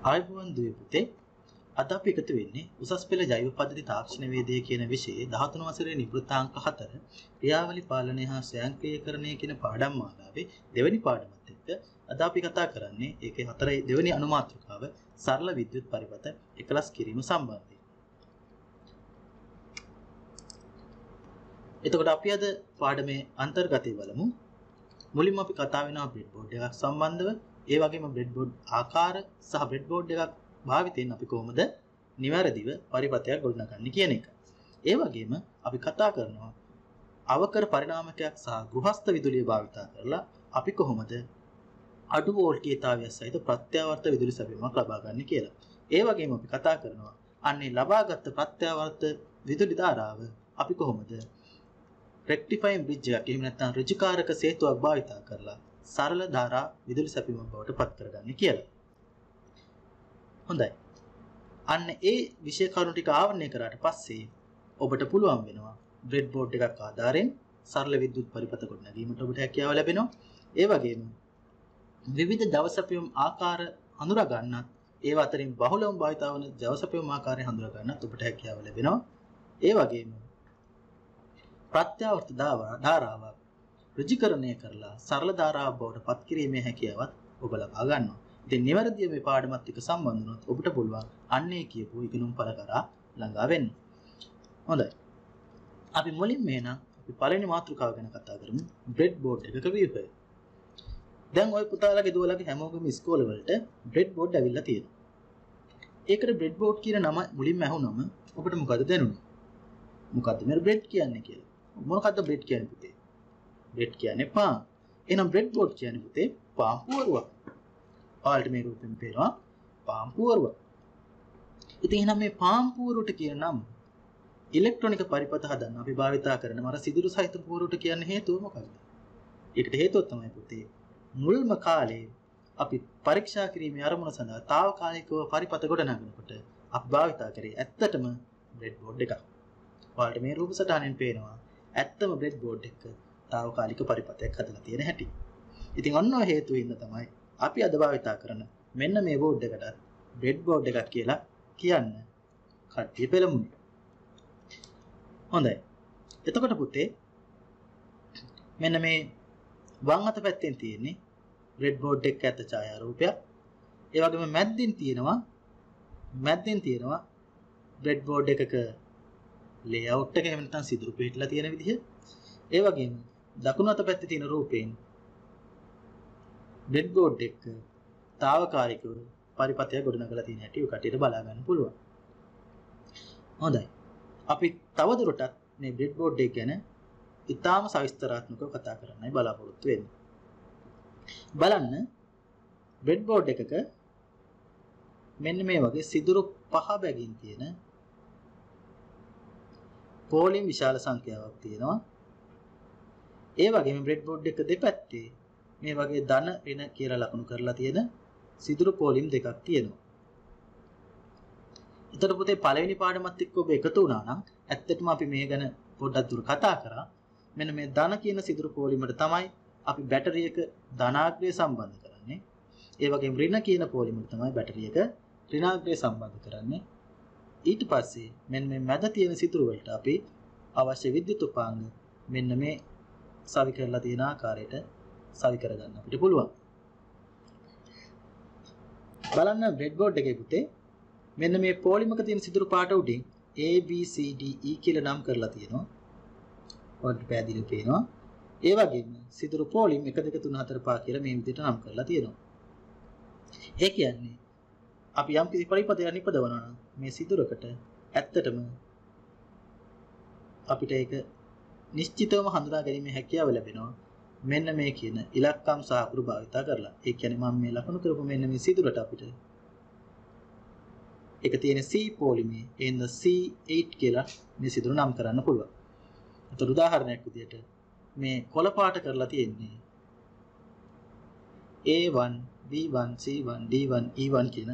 ආයුබෝවන් දුවේ පුතේ. අද අපි එකතු වෙන්නේ උසස් පෙළ ජෛව පද්ධති තාක්ෂණ වේදයේ කියන විෂයේ 13 වසරේ නිවෘත්තාංක 4 ක්‍රියාවලි පාලනය හා ස්වයංක්‍රීයකරණය කියන පාඩම් මාලාවේ දෙවෙනි පාඩමත් එක්ක අද අපි කතා කරන්නේ ඒකේ හතරේ දෙවෙනි අනුමාත්‍රිකාව සරල විද්‍යුත් පරිපථ එකලස් කිරීම සම්බන්ධයෙන්. එතකොට අපි අද පාඩමේ අන්තර්ගතය බලමු. මුලින්ම අපි කතා වෙනවා බ්‍රෙඩ්බෝඩ් එකක් සම්බන්ධව. ඒ වගේම බ්‍රෙඩ්බෝඩ් ආකාර සහ බ්‍රෙඩ්බෝඩ් එකක් භාවිතයෙන් අපි කොහොමද නිවැරදිව පරිපථයක් ගොඩනගන්නේ කියන එක. ඒ වගේම අපි කතා කරනවා අවකර පරිණාමකයක් සහ ගෘහස්ත විදුලිය භාවිතා කරලා අපි කොහොමද අඩු වෝල්ටීයතාවය සහිත ප්‍රත්‍යාවර්ත විදුලි සැපයීමක් ලබා ගන්න කියලා. ඒ වගේම අපි කතා කරනවා අන්නේ ලබාගත් ප්‍රත්‍යාවර්ත විදුලි ධාරාව අපි කොහොමද රෙක්ටිෆයින් බ්‍රිජ් එකක් එහෙම නැත්නම් ඍජුකාරක සේතුවක් භාවිතා කරලා සරල ධාරා විදුලි සැපයීමක් බවට පත් කරගන්නේ කියලා. හොඳයි. අන්න ඒ විෂය කරුණු ටික ආවරණය කරාට පස්සේ ඔබට පුළුවන් වෙනවා බ්‍රෙඩ්බෝඩ් එකක් ආධාරයෙන් සරල විද්‍යුත් පරිපථ ගොඩනැගීමට ඔබට හැකියාව ලැබෙනවා. ඒ වගේම විවිධ ජව සැපයුම් ආකාර හඳුනා ගන්නත් ඒව අතරින් බහුලවම භාවිත වන ජව සැපයුම් ආකාරය හඳුනා ගන්නත් ඔබට හැකියාව ලැබෙනවා. ඒ වගේම ප්‍රත්‍යාවර්ත ධාරාවක් ඍජුකරණය කරලා සරල ධාරාවක් බවට පත් කිරීමේ හැකියාවත් ඔබ ලබා ගන්නවා. ඉතින් නිවැරදිව මේ පාඩමත් එක්ක සම්බන්ධ වුණොත් ඔබට පුළුවන් අන්නේ කියපු ඉගෙනුම් පළ කරා ළඟා වෙන්න. හොඳයි. අපි මුලින්ම එහෙනම් අපි පළවෙනි මාතෘකාව ගැන කතා කරමු. බ්‍රෙඩ්බෝඩ් එකක ව්‍යුහය. දැන් ඔය පුතාලගේ දුවලගේ හැමෝගෙම ඉස්කෝල වලට බ්‍රෙඩ්බෝඩ් ඇවිල්ලා තියෙනවා. ඒකට බ්‍රෙඩ්බෝඩ් කියන නම මුලින්ම ඇහුනම ඔබට මොකද දැනුනේ? මොකද්ද මේ බ්‍රෙඩ් කියන්නේ කියලා? මොකද්ද බ්‍රෙඩ් කියන්නේ පුතේ? බ්‍රෙඩ් කියන්නේ පාන්. එහෙනම් බ්‍රෙඩ්බෝඩ් කියන්නේ පුතේ පාන් පුවරුවක්. ඔයාලට මේ රූපෙන් පේනවා පාන් පුවරුවක්. ඉතින් එහෙනම් මේ පාන් පුවරුවට කියන නම ඉලෙක්ට්‍රොනික පරිපථ හදන්න අපි භාවිතා කරන මර සිදුරු සහිත පුවරුවට කියන හේතුව මොකක්ද? ඒකට හේතුව තමයි පුතේ මුල්ම කාලේ අපි පරීක්ෂා කිරීමේ අරමුණ සඳහා తాවකාලිකව පරිපථ ගොඩනගනකොට අපි භාවිතා කරේ ඇත්තටම බ්‍රෙඩ්බෝඩ් එකක්. ඔයාලට මේ රූප සටහනෙන් පේනවා ඇත්තම බ්‍රෙඩ්බෝඩ් එක తాවකාලික පරිපථයක් හදලා තියෙන හැටි. ඉතින් ඔන්න ඔය හේතුව හින්දා තමයි අපි අද භාවිතා කරන මෙන්න මේ බෝඩ් එකට බ්‍රෙඩ්බෝඩ් එකක් කියලා කියන්න කට්ටිය පෙළඹුණේ. හොඳයි. එතකොට පුතේ මෙන්න මේ වම් අත පැත්තෙන් තියෙන්නේ බ්‍රෙඩ්බෝඩ් එක ඇත්ත ඡායාරූපයක්. ඒ වගේම මැද්දෙන් තියෙනවා බ්‍රෙඩ්බෝඩ් එකක ලේඅවුට් එක එහෙම නැත්නම් සිදුරු පිටලා තියෙන විදිහ. ඒ වගේම දකුණු අත පැත්තේ තියෙන රූපයෙන් බ්‍රෙඩ්බෝඩ් එක తాවකාලිකව පරිපථය ගොඩනගලා තියෙන හැටි ඔය කටියට බලා ගන්න පුළුවන්. හොඳයි. අපි තවදුරටත් මේ බ්‍රෙඩ්බෝඩ් එක ගැන ඉතාම සවිස්තරාත්මකව කතා කරන්නයි බලාපොරොත්තු වෙන්නේ. බලන්න බ්‍රෙඩ්බෝඩ් එකක මෙන්න මේ වගේ සිදුරු 5 බැගින් තියෙන පෝලිම් විශාල සංඛ්‍යාවක් තියෙනවා. ඒ වගේම බ්‍රෙඩ්බෝඩ් එක දෙපැත්තේ මේ වගේ ධන ඍණ කියලා ලකුණු කරලා තියෙන සිදුරු පෝලිම් දෙකක් තියෙනවා. එතකොට පුතේ පළවෙනි පාඩමත් එක්ක ඔබ එකතු වුණා නම් ඇත්තටම අපි මේ ගැන පොඩ්ඩක් දුර කතා කරා. මෙන්න මේ ධන කියන සිදුරු පෝලිමට තමයි අපි බැටරියක ධනාග්‍රය සම්බන්ධ කරන්නේ. ඒ වගේම ඍණ කියන පෝලිමට තමයි බැටරියක ඍණාග්‍රය සම්බන්ධ කරන්නේ. ඊට පස්සේ මෙන්න මේ මැද තියෙන සිදුරු වලට අපි අවශ්‍ය විද්‍යුත් උපාංග මෙන්න මේ සවි කරලා තියෙන ආකාරයට සවි කරගන්න අපිට පුළුවන්. බලන්න බ්‍රෙඩ්බෝඩ් එකේ පුතේ මෙන්න මේ පෝලිමක තියෙන සිදුරු පාට උඩින් A B C D E කියලා නම් කරලා තියෙනවා. ඔයාලට පැහැදිලිව පේනවා. ඒ වගේම සිදුරු පෝලිම් 1 2 3 4 5 කියලා මේ විදිහට නම් කරලා තියෙනවා. ඒ කියන්නේ අපි යම් කිසි පරිපථයක් නිපදවනවා නම් මේ සිදුරකට ඇත්තටම අපිට ඒක නිශ්චිතවම හඳුනා ගැනීමේ හැකියාව ලැබෙනවා. මෙන්න මේ කියන ඉලක්කම් සහ අකුරු භාවිතා කරලා. ඒ කියන්නේ මම මේ ලකුණු කරපු මෙන්න මේ සිදුරට අපිට ඒක තියෙන C පොලිමේ එන්න C8 කියලා මේ සිදුර නම් කරන්න පුළුවන්. ඒතර උදාහරණයක් විදිහට මේ කොළ පාට කරලා තියෙන්නේ A1 B1 C1 D1 E1 කියන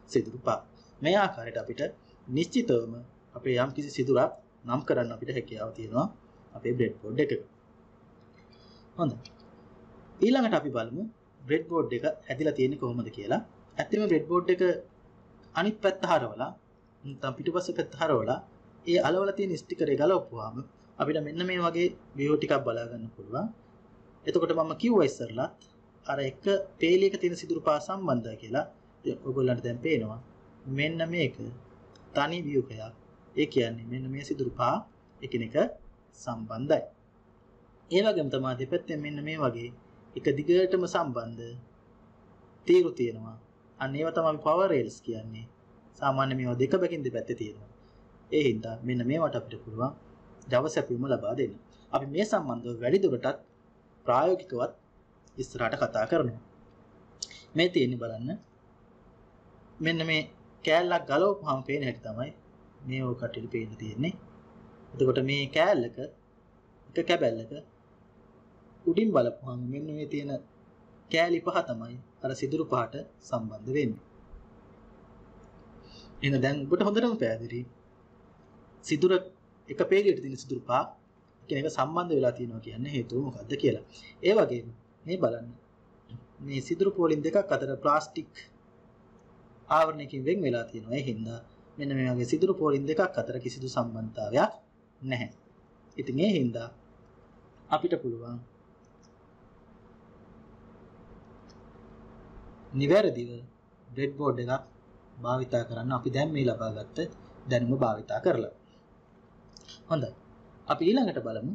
සිදුරු පහ. මේ ආකාරයට අපිට නිශ්චිතවම අපේ යම් කිසි සිදුරක් නම් කරන්න අපිට හැකියාව තියෙනවා අපේ බ්‍රෙඩ්බෝඩ් එකක. හොඳයි. ඊළඟට අපි බලමු බ්‍රෙඩ්බෝඩ් එක හැදිලා තියෙන්නේ කොහොමද කියලා. ඇත්තටම බ්‍රෙඩ්බෝඩ් එක අනිත් පැත්ත හරවලා නැත්නම් පිටුපස්ස පැත්ත හරවලා ඒ අලවලා තියෙන ස්ටිකරේ ගලවපුවාම අපිට මෙන්න මේ වගේ view ටිකක් බලා ගන්න පුළුවන්. එතකොට මම කිව්වා ඉස්සරලා අර එක පේලියක තියෙන සිදුරු පහ සම්බන්ධයි කියලා. ඔයගොල්ලන්ට දැන් පේනවා. මෙන්න මේක තනි view එකක්. ඒ කියන්නේ මෙන්න මේ සිදුරු පහ එකිනෙක සම්බන්ධයි. ඒ වගේම තමයි දෙපැත්තෙන් මෙන්න මේ වගේ එක දිගටම සම්බන්ධ තීරු තියෙනවා. අන්න ඒවා තමයි power rails කියන්නේ. සාමාන්‍ය මේවා දෙක බැගින් දෙපැත්තේ තියෙනවා. ඒ හින්දා මෙන්න මේවට අපිට පුළුවන් Java සැපයුම ලබා දෙන්න. අපි මේ සම්බන්ධව වැඩි දුරටත් ප්‍රායෝගිකවත් ඉස්සරහට කතා කරනවා. මේ තියෙන්නේ බලන්න. මෙන්න මේ කෑල්ලක් ගලවපුවාම පේන හැටි තමයි මේ ඔය කටට පේන්න තියෙන්නේ. එතකොට මේ කෑල්ලක එක කැබැල්ලක උඩින් බලපුවාම මෙන්න මේ තියෙන කෑලි පහ තමයි අර සිදුරු පහට සම්බන්ධ වෙන්නේ. එහෙනම් දැන් ඔබට හොඳටම පැහැදිලි. සිදුර එක පේලියට තියෙන සිදුරු පහ කෙනෙක් සම්බන්ධ වෙලා තියෙනවා කියන්නේ හේතුව මොකද්ද කියලා. ඒ වගේම මේ බලන්න. මේ සිදුරු පොලින් දෙකක් අතර ප්ලාස්ටික් ආවරණයකින් වෙන් වෙලා තියෙනවා. ඒ හින්දා මෙන්න මේ වගේ සිදුරු පොලින් දෙකක් අතර කිසිදු සම්බන්ධතාවයක් නැහැ. ඉතින් ඒ හින්දා අපිට පුළුවන් නිවැරදිව බ්‍රෙඩ්බෝඩ් එකක් භාවිතා කරන්න අපි දැන් මේ ලබාගත්ත දැනුම භාවිතා කරලා. හොඳයි. අපි ඊළඟට බලමු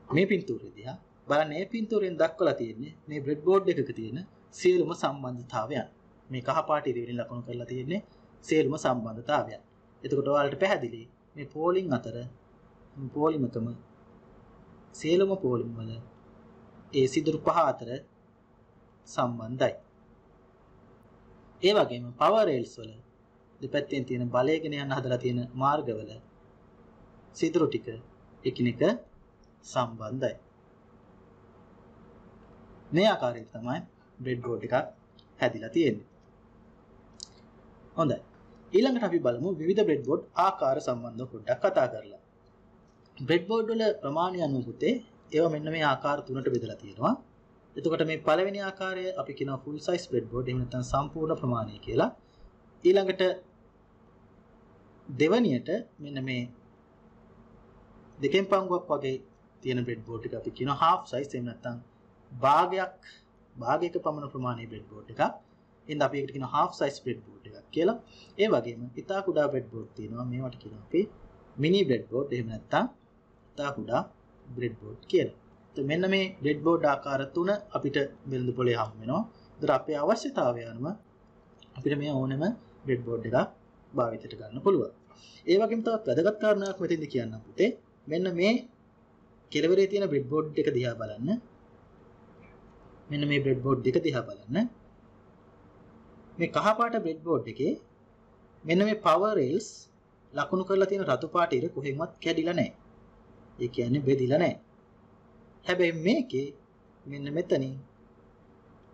මේ පින්තූරය දිහා. බලන්න මේ පින්තූරයෙන් දක්වලා තියෙන්නේ මේ බ්‍රෙඩ්බෝඩ් එකක තියෙන සියලුම සම්බන්ධතාවයන්. මේ කහ පාට ඉරවිලින් ලකුණු කරලා තියෙන්නේ සියලුම සම්බන්ධතාවයන්. එතකොට ඔයාලට පැහැදිලි මේ පෝලිං අතර පෝලිම් එකම සියලුම පෝලිම් වල ඒ සිදුරු පහ අතර සම්බන්ධයි. ඒ වගේම power rails වල දෙපැත්තෙන් තියෙන බලයගෙන යන හදලා තියෙන මාර්ගවල සිදුරු ටික එකිනෙක සම්බන්ධයි. මේ ආකාරයට තමයි බ්‍රෙඩ්බෝඩ් එකක් හැදිලා තියෙන්නේ. හොඳයි. ඊළඟට අපි බලමු විවිධ බ්‍රෙඩ්බෝඩ් ආකාර සම්බන්ධව පොඩ්ඩක් කතා කරලා. බ්‍රෙඩ්බෝඩ් වල ප්‍රමාණය අනුව පුතේ ඒවා මෙන්න මේ ආකාර තුනට බෙදලා තියෙනවා. එතකොට මේ පළවෙනි ආකාරය අපි කියනවා full size breadboard එහෙම නැත්නම් සම්පූර්ණ ප්‍රමාණය කියලා. ඊළඟට දෙවැනියට මෙන්න මේ දෙකෙන් පංගුවක් වගේ තියෙන breadboard එක අපි කියනවා half size එහෙම නැත්නම් භාගයක පමණ ප්‍රමාණයේ breadboard එකක්. එහෙනම් අපි ඒකට කියනවා half size breadboard එකක් කියලා. ඒ වගේම ඉතා කුඩා breadboard තියෙනවා. මේවට කියනවා අපි mini breadboard එහෙම නැත්නම් ඉතා කුඩා breadboard කියලා. මෙන්න මේ බ්‍රෙඩ්බෝඩ් ආකාර තුන අපිට බිරිඳ පොලේ හම් වෙනවා. ඒතර අපේ අවශ්‍යතාවය අනුව අපිට මේ ඕනෙම බ්‍රෙඩ්බෝඩ් එකක් භාවිතයට ගන්න පුළුවන්. ඒ වගේම තවත් වැදගත් කාරණාවක් මෙතෙන්ද කියන්නම් පුතේ. මෙන්න මේ කෙළවරේ තියෙන බ්‍රෙඩ්බෝඩ් එක දිහා බලන්න. මෙන්න මේ බ්‍රෙඩ්බෝඩ් එක දිහා බලන්න. මේ කහ පාට බ්‍රෙඩ්බෝඩ් එකේ මෙන්න මේ power rails ලකුණු කරලා තියෙන රතු පාට ඉර කොහෙන්වත් කැඩිලා නැහැ. ඒ කියන්නේ බෙදිලා නැහැ. හැබැයි මේකේ මෙන්න මෙතනින්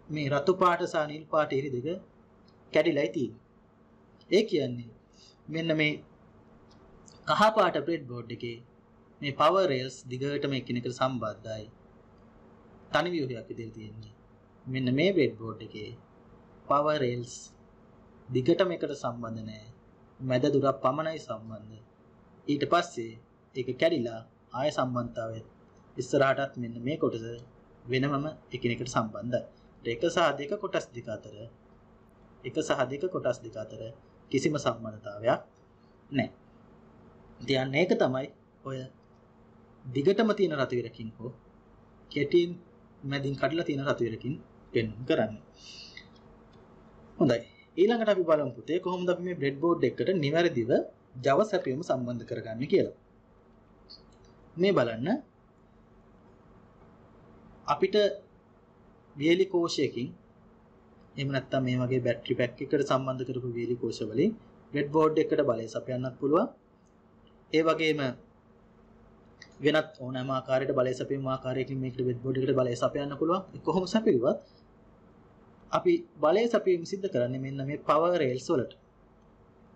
මේ රතු පාට සහ නිල් පාට ඉරි දෙක කැඩිලායි තියෙන්නේ. ඒ කියන්නේ මෙන්න මේ කහ පාට බ්‍රෙඩ්බෝඩ් එකේ මේ power rails දිගටම එකිනෙකට සම්බන්ධයි. තනි ව්‍යුහයක් විදිහට තියෙන්නේ. මෙන්න මේ බ්‍රෙඩ්බෝඩ් එකේ power rails දිගටම එකට සම්බන්ධ නැහැ. මැද දුරක් පමණයි සම්බන්ධ. ඊට පස්සේ ඒක කැඩිලා ආය සම්බන්ධතාවය ඉස්සරහටත් මෙන්න මේ කොටස වෙනමම එකිනෙකට සම්බන්ධයි. එක සහ දෙක කොටස් දෙක අතර කිසිම සම්බන්ධතාවයක් නැහැ. ඉතින් ඒක තමයි ඔය දිගටම තියෙන රතු ඉරකින් හෝ කෙටින් මැදින් කඩලා තියෙන රතු ඉරකින් පෙන්වන්න කරන්නේ. හොඳයි. ඊළඟට අපි බලමු පුතේ කොහොමද අපි මේ බ්‍රෙඩ්බෝඩ් එකට නිවැරදිව Java සැපයුම සම්බන්ධ කරගන්නේ කියලා. මේ බලන්න අපිට වියලි කෝෂයකින් එහෙම නැත්නම් මේ වගේ බැටරි පැක් එකකට සම්බන්ධ කරපු වියලි කෝෂ වලින් බ්‍රෙඩ්බෝඩ් එකකට බලය සපයන්නත් පුළුවන්. ඒ වගේම වෙනත් ඕනෑම ආකාරයකට බලය සපයීම ආකාරයකින් මේකට බ්‍රෙඩ්බෝඩ් එකට බලය සපයන්න පුළුවන්. ඒ කොහොම සපයුවත් අපි බලය සපයීම සිද්ධ කරන්නේ මෙන්න මේ power rails වලට.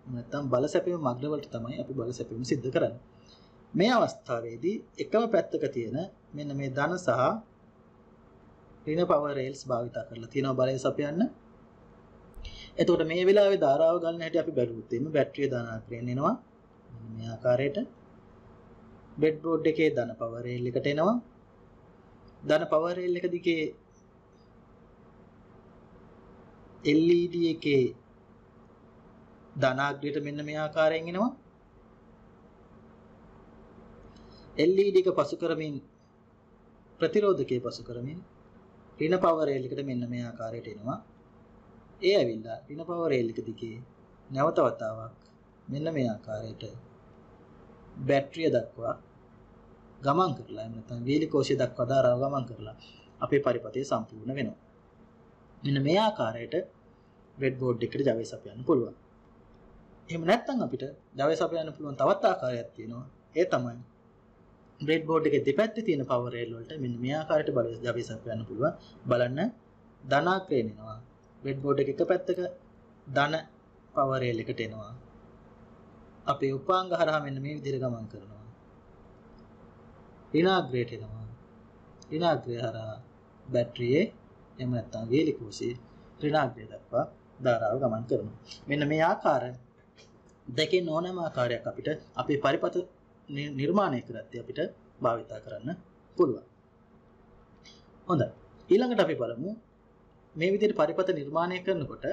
නැත්නම් බල සැපයීම මග්න වලට තමයි අපි බල සැපයීම සිද්ධ කරන්නේ. මේ අවස්ථාවේදී එකම පැත්තක තියෙන මෙන්න මේ ධන සහ ඍණ power rails භාවිත කරලා තියෙනවා බලය සපයන්න. එතකොට මේ වෙලාවේ ධාරාව ගන්න හැටි අපි බැලුවොත් එimhe බැටරිය ධන ආකාරයෙන් එනවා. මේ ආකාරයට බ්‍රෙඩ් බෝඩ් එකේ ධන පවර් රේල් එකට එනවා. ධන පවර් රේල් එක දිගේ LED එකේ ධනාග්‍රයට මෙන්න මේ ආකාරයෙන් එනවා. LED එක පසු කරමින් ප්‍රතිරෝධකයේ පසු කරමින් ඍණ පවර් රේල් එකට මෙන්න මේ ආකාරයට එනවා. ඒ ඇවිල්ලා ඍණ පවර් රේල් එක දිගේ නැවත වතාවක් මෙන්න මේ ආකාරයට බැටරිය දක්වා ගමන් කරලා එහෙම නැත්නම් වීලි කෝෂය දක්වා ධාරාව ගමන් කරලා අපේ පරිපථය සම්පූර්ණ වෙනවා. මෙන්න මේ ආකාරයට බ්‍රෙඩ් බෝඩ් එකට ජවය සපයන්න පුළුවන්. එහෙම නැත්නම් අපිට ජවය සපයන්න පුළුවන් තවත් ආකාරයක් තියෙනවා. ඒ තමයි බ්‍රෙඩ් බෝඩ් එකේ දෙපැත්තේ තියෙන පවර් රේල් වලට මෙන්න මේ ආකාරයට ජවය සපයන්න පුළුවන්. බලන්න ධනාක්‍රේණ එනවා. බ්‍රෙඩ් බෝඩ් එක එක පැත්තක ධන පවර් රේල් එකට එනවා. අපේ උපාංග හරහා මෙන්න මේ විදිහට ගමන් කරනවා. ඍණාග්‍රේට එනවා. ඍණාග්‍රය හරහා බැටරියේ එහෙම නැත්නම් වේලි කුසියේ ඍණාග්‍රය දක්වා ධාරාව ගමන් කරනවා. මෙන්න මේ ආකාර දෙකෙන් ඕනෑම ආකාරයක් අපිට අපේ පරිපථ නිර්මාණය කරද්දී අපිට භාවිතා කරන්න පුළුවන්. හොඳයි. ඊළඟට අපි බලමු මේ විදිහට පරිපථ නිර්මාණය කරනකොට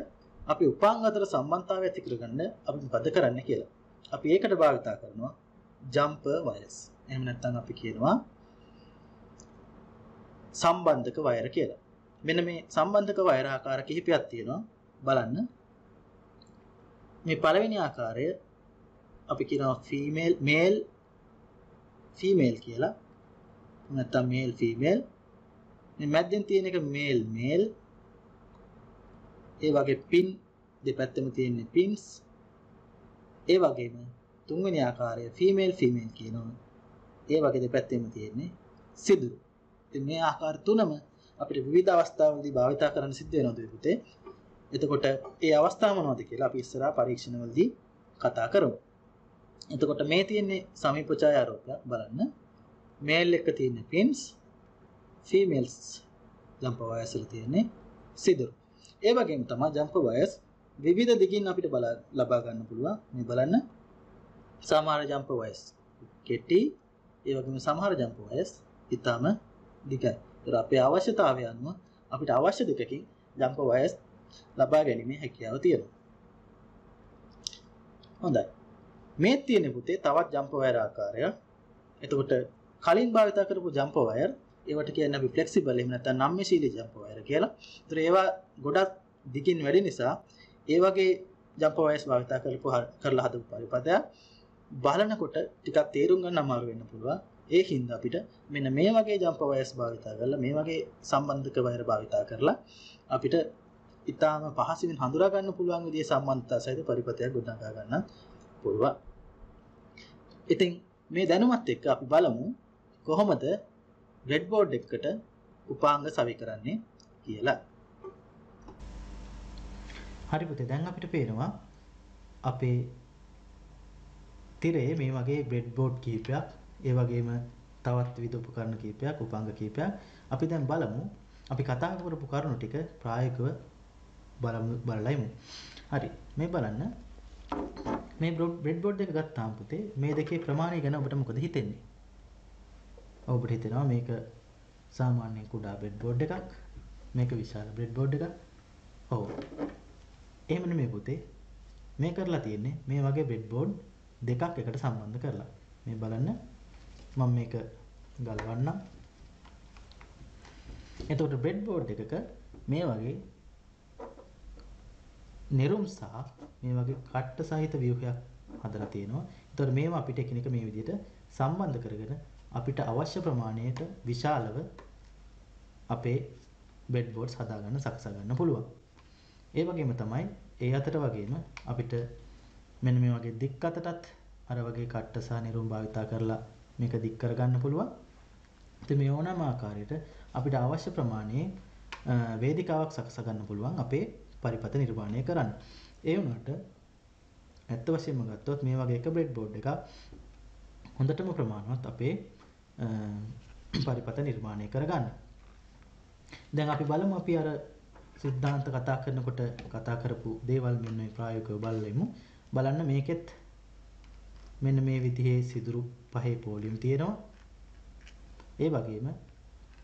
අපි උපාංග අතර සම්බන්ධතාවය ඇති කරගන්න අපි මොකද කරන්න කියලා. අපි ඒකට භාවිතා කරනවා ජම්පර් වයර්ස්. එහෙම නැත්නම් අපි කියනවා සම්බන්ධක වයර් කියලා. මෙන්න මේ සම්බන්ධක වයර් ආකාර කිහිපයක් තියෙනවා. බලන්න. මේ පළවෙනි ආකාරය අපි කියනවා ෆීමේල් කියලා. නැත්නම් මේල් ෆීමේල්. මේ මැද්දෙන් තියෙන එක මේල්. ඒ වගේ පින් දෙපැත්තෙම තියෙන පින්ස්. ඒ වගේම තුන්වෙනි ආකාරය ෆීමේල් කියනවා. ඒ වගේ දෙපැත්තෙම තියෙන්නේ සිදුරු. ඉතින් මේ ආකාර තුනම අපිට විවිධ අවස්ථාවලදී භාවිතා කරන්න සිද්ධ වෙනවා දුවේ. එතකොට ඒ අවස්ථා මොනවද කියලා අපි ඉස්සරහා පරීක්ෂණවලදී කතා කරමු. එතකොට මේ තියෙන්නේ සමීප ඡායාරූපය බලන්න. මේල් එක තියෙන්නේ පින්ස්, ෆීමේල්ස් ජම්පර් වයර්ස් වල තියෙන්නේ සිදුරු. ඒ වගේම තමයි ජම්පර් වයර්ස් විවිධ දිගින් අපිට ලබා ගන්න පුළුවන්. මේ බලන්න සමහර ජම්පර් වයර්ස් කෙටි, ඒ වගේම සමහර ජම්පර් වයර්ස් ඊටම දිගයි. ඒතර අපේ අවශ්‍යතාවය අනුව අපිට අවශ්‍ය දෙකකින් ජම්පර් වයර්ස් ලබා ගැනීමේ හැකියාව තියෙනවා. හොඳයි. මේ තියෙන පුතේ තවත් ජම්පර් වයර් ආකාරයක්. එතකොට කලින් භාවිත කරපු ජම්පර් වයර් ඒවට කියන්නේ අපි ෆ්ලෙක්සිබල් එහෙම නැත්නම් නම්‍යශීලී ජම්පර් වයර් කියලා. ඒතර ඒවා ගොඩක් දිගින් වැඩි නිසා ඒ වගේ ජම්පර් වයර්ස් භාවිත කරලා හදපු පරිපථය බලනකොට ටිකක් තේරුම් ගන්න අමාරු වෙන්න පුළුවන්. ඒ හින්දා අපිට මෙන්න මේ වගේ ජම්පර් වයර්ස් භාවිත කරලා මේ වගේ සම්බන්ධක වයර් භාවිත කරලා අපිට ඊටාම පහසුවෙන් හඳුනා ගන්න පුළුවන් විදිහේ සම්බන්ධතා සහිත පරිපථයක් ගොඩනගා ගන්න පුළුවන්. ඉතින් මේ දැනුමත් එක්ක අපි බලමු කොහොමද බ්‍රෙඩ් බෝඩ් එකකට උපාංග සවි කරන්නේ කියලා. හරි පුතේ දැන් අපිට පේනවා අපේ තිරේ මේ වගේ බ්‍රෙඩ් බෝඩ් කීපයක් ඒ වගේම තවත් විවිධ උපකරණ කීපයක් උපාංග කීපයක් අපි දැන් බලමු අපි කතා කරපු කරුණු ටික ප්‍රායෝගිකව බලලා ඉමු. හරි මේ බලන්න මේ බ්‍රෙඩ් බෝඩ් එක ගත්තාම පුතේ මේ දෙකේ ප්‍රමාණය ගැන ඔබට මොකද හිතෙන්නේ? ඔබට හිතෙනවා මේක සාමාන්‍ය කුඩා බ්‍රෙඩ් බෝඩ් එකක් මේක විශාල බ්‍රෙඩ් බෝඩ් එකක්. ඔව්. එහෙම නෙමෙයි පුතේ. මේ කරලා තියෙන්නේ මේ වගේ බ්‍රෙඩ් බෝඩ් දෙකක් එකට සම්බන්ධ කරලා. මේ බලන්න මම මේක ගලවන්නම්. එතකොට බ්‍රෙඩ් බෝඩ් එකක මේ වගේ නිරුම් සහ මේ වගේ කට්ට සහිත ව්‍යුහයක් හදලා තියෙනවා. ඒතකොට මේවා අපිට එකිනෙක මේ විදිහට සම්බන්ධ කරගෙන අපිට අවශ්‍ය ප්‍රමාණයට විශාලව අපේ බෙඩ් බෝඩ්ස් හදාගන්න සකසා ගන්න පුළුවන්. ඒ වගේම තමයි ඒ අතට වගේම අපිට මෙන්න මේ වගේ දික් අතටත් අර වගේ කට්ට සහ නිරුම් භාවිතා කරලා මේක දික් කරගන්න පුළුවන්. ඉතින් මේ ඕනෑම ආකාරයට අපිට අවශ්‍ය ප්‍රමාණයේ වේදිකාවක් සකසා ගන්න පුළුවන් අපේ පරිපථ නිර්මාණය කරන්න. ඒ වුණාට ඇත්ත වශයෙන්ම ගත්තොත් මේ වගේ එක බ්‍රෙඩ් බෝඩ් එකක් හොඳටම ප්‍රමාණවත් අපේ පරිපථ නිර්මාණය කරගන්න. දැන් අපි බලමු අපි අර සිද්ධාන්ත කතා කරනකොට කතා කරපු දේවල් මෙන්න මේ ප්‍රායෝගිකව බලලෙමු. බලන්න මේකෙත් මෙන්න මේ විදිහේ සිදුරු පහේ පෝලියම් තියෙනවා. ඒ වගේම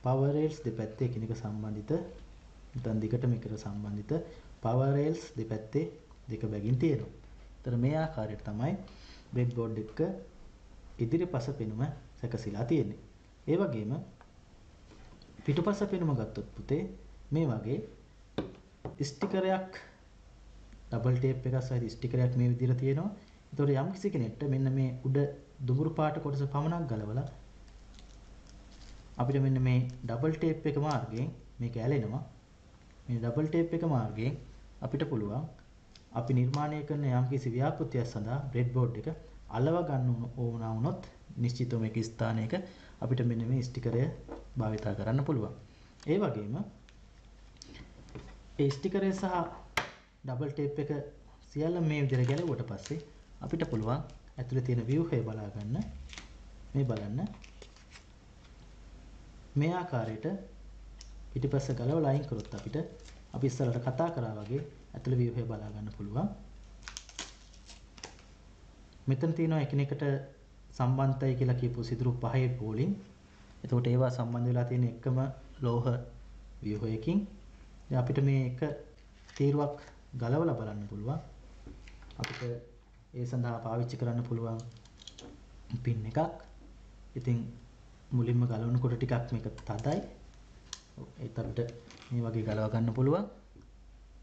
power rails දෙපැත්තේ එකිනෙක සම්බන්ධිත නැත්නම් දිගට මේකට සම්බන්ධිත power rails දෙපැත්තේ දෙක බැගින් තියෙනවා. ඒතර මේ ආකාරයට තමයි breadboard එක ඉදිරිපස පෙනුම සැකසීලා තියෙන්නේ. ඒ වගේම පිටුපස පෙනුම ගත්තොත් පුතේ මේ වගේ ස්ටිකරයක් ඩබල් ටේප් එකක් සහිත ස්ටිකරයක් මේ විදිහට තියෙනවා. ඒතකොට යම් කිසි කෙනෙක්ට මෙන්න මේ උඩ දුඹුරු පාට කොටස පමණක් ගලවලා අපිට මෙන්න මේ ඩබල් ටේප් එක මාර්ගයෙන් මේක ඇලෙනවා. මේ ඩබල් ටේප් එක මාර්ගයෙන් අපිට පුළුවන් අපි නිර්මාණය කරන යම් කිසි ව්‍යාපෘතියක් සඳහා බ්‍රෙඩ්බෝඩ් එක අලව ගන්න ඕන වුණොත් නිශ්චිතව මේක ස්ථානයක අපිට මෙන්න මේ ස්ටිකරය භාවිත කරන්න පුළුවන්. ඒ වගේම ඒ ස්ටිකරය සහ ඩබල් ටේප් එක සියල්ල මේ විදිහට ගැලවුවට පස්සේ අපිට පුළුවන් ඇතුලේ තියෙන ව්‍යුහය බලා ගන්න. මේ බලන්න මේ ආකාරයට පිටිපස්ස ගලවලා අයින් කරොත් අපිට අපි ඉස්සරහට කතා කරා වගේ ඇතුළේ ව්‍යුහය බලා ගන්න පුළුවන්. මෙතන තියෙනවා එකිනෙකට සම්බන්ධයි කියලා කියපු සිදුරු පහේ පෝලින්. එතකොට ඒවා සම්බන්ධ වෙලා තියෙන එකම ලෝහ ව්‍යුහයකින්. දැන් අපිට මේ එක තීරුවක් ගලවලා බලන්න පුළුවන්. අපිට ඒ සඳහා පාවිච්චි කරන්න පුළුවන් පින් එකක්. ඉතින් මුලින්ම ගලවනකොට ටිකක් මේක තදයි. ඒත් අපිට මේ වගේ ගලව ගන්න පුළුවන්.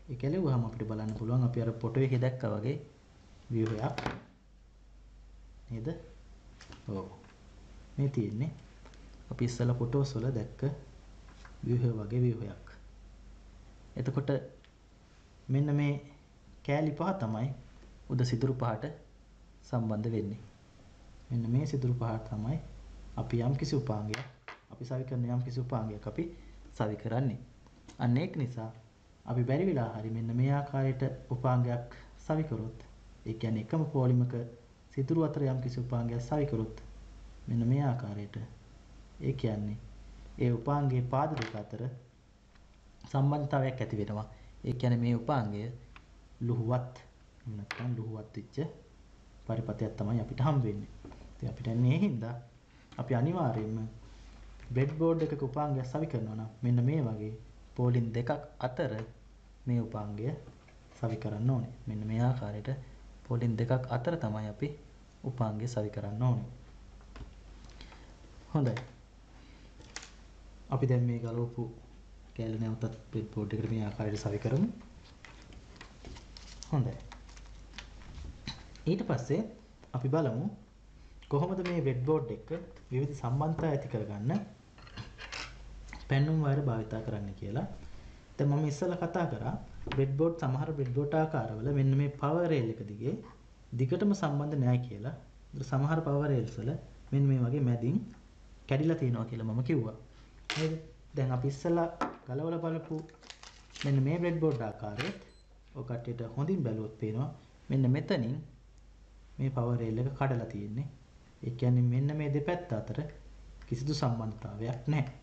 ඒ ගැලවුවාම අපිට බලන්න පුළුවන් අපි අර ෆොටෝ එකේ දැක්කා වගේ ව්‍යුහයක්. නේද? ඔව්. මේ තියෙන්නේ අපි ඉස්සලා ෆොටෝස් වල දැක්ක ව්‍යුහය වගේ ව්‍යුහයක්. එතකොට මෙන්න මේ කෑලි පහ තමයි උද සිදුරු පහට සම්බන්ධ වෙන්නේ. මෙන්න මේ සිදුරු පහ තමයි අපි යම් කිසි උපාංගයක් අපි සවි කරන යම් කිසි උපාංගයක් අපි සවි කරන්නේ. අන්න ඒක නිසා අපි බැරි වෙලා හරි මෙන්න මේ ආකාරයට උපාංගයක් සවි කරොත් ඒ කියන්නේ එකම පොලිමක සිදුරු අතර යම් කිසි උපාංගයක් සවි කරොත් මෙන්න මේ ආකාරයට ඒ කියන්නේ ඒ උපාංගයේ පාද දෙක අතර සම්බන්ධතාවයක් ඇති වෙනවා. ඒ කියන්නේ මේ උපාංගය ලුහුවත් නැත්නම් ලුහුවත් වෙච්ච පරිපතයක් තමයි අපිට හම් වෙන්නේ. ඉතින් අපිට මේ හින්දා අපි අනිවාර්යයෙන්ම බ්‍රෙඩ්බෝඩ් එකක උපාංගයක් සවි කරනවා නම් මෙන්න මේ වගේ පෝලින් දෙකක් අතර මේ උපාංගය සවි කරන්න ඕනේ. මෙන්න මේ ආකාරයට පෝලින් දෙකක් අතර තමයි අපි උපාංගය සවි කරන්න ඕනේ. හොඳයි. අපි දැන් මේ ගලවපු කැලේ නැවතත් බ්‍රෙඩ්බෝඩ් එකට මේ ආකාරයට සවි කරමු. හොඳයි. ඊට පස්සේ අපි බලමු කොහොමද මේ බ්‍රෙඩ්බෝඩ් එක විවිධ සම්බන්ධතා ඇති කරගන්න පෙන්නුම් වයර් භාවිත කරන්න කියලා. දැන් මම ඉස්සෙල්ලා කතා කරා බ්‍රෙඩ්බෝඩ් සමහර බ්‍රෙඩ්බෝඩ් ආකාරවල මෙන්න මේ පවර් රේල් එක දිගේ දිගටම සම්බන්ධ නැහැ කියලා. සමහර පවර් රේල්ස් වල මෙන්න මේ වගේ මැදින් කැඩිලා තියෙනවා කියලා මම කිව්වා. නේද? දැන් අපි ඉස්සෙල්ලා ගලවලා බලපු මෙන්න මේ බ්‍රෙඩ්බෝඩ් ආකාරයේත් ඔය කට්ටියට හොඳින් බැලුවොත් පේනවා මෙන්න මෙතනින් මේ පවර් රේල් එක කඩලා තියෙන්නේ. ඒ කියන්නේ මෙන්න මේ දෙපැත්ත අතර කිසිදු සම්බන්ධතාවයක් නැහැ.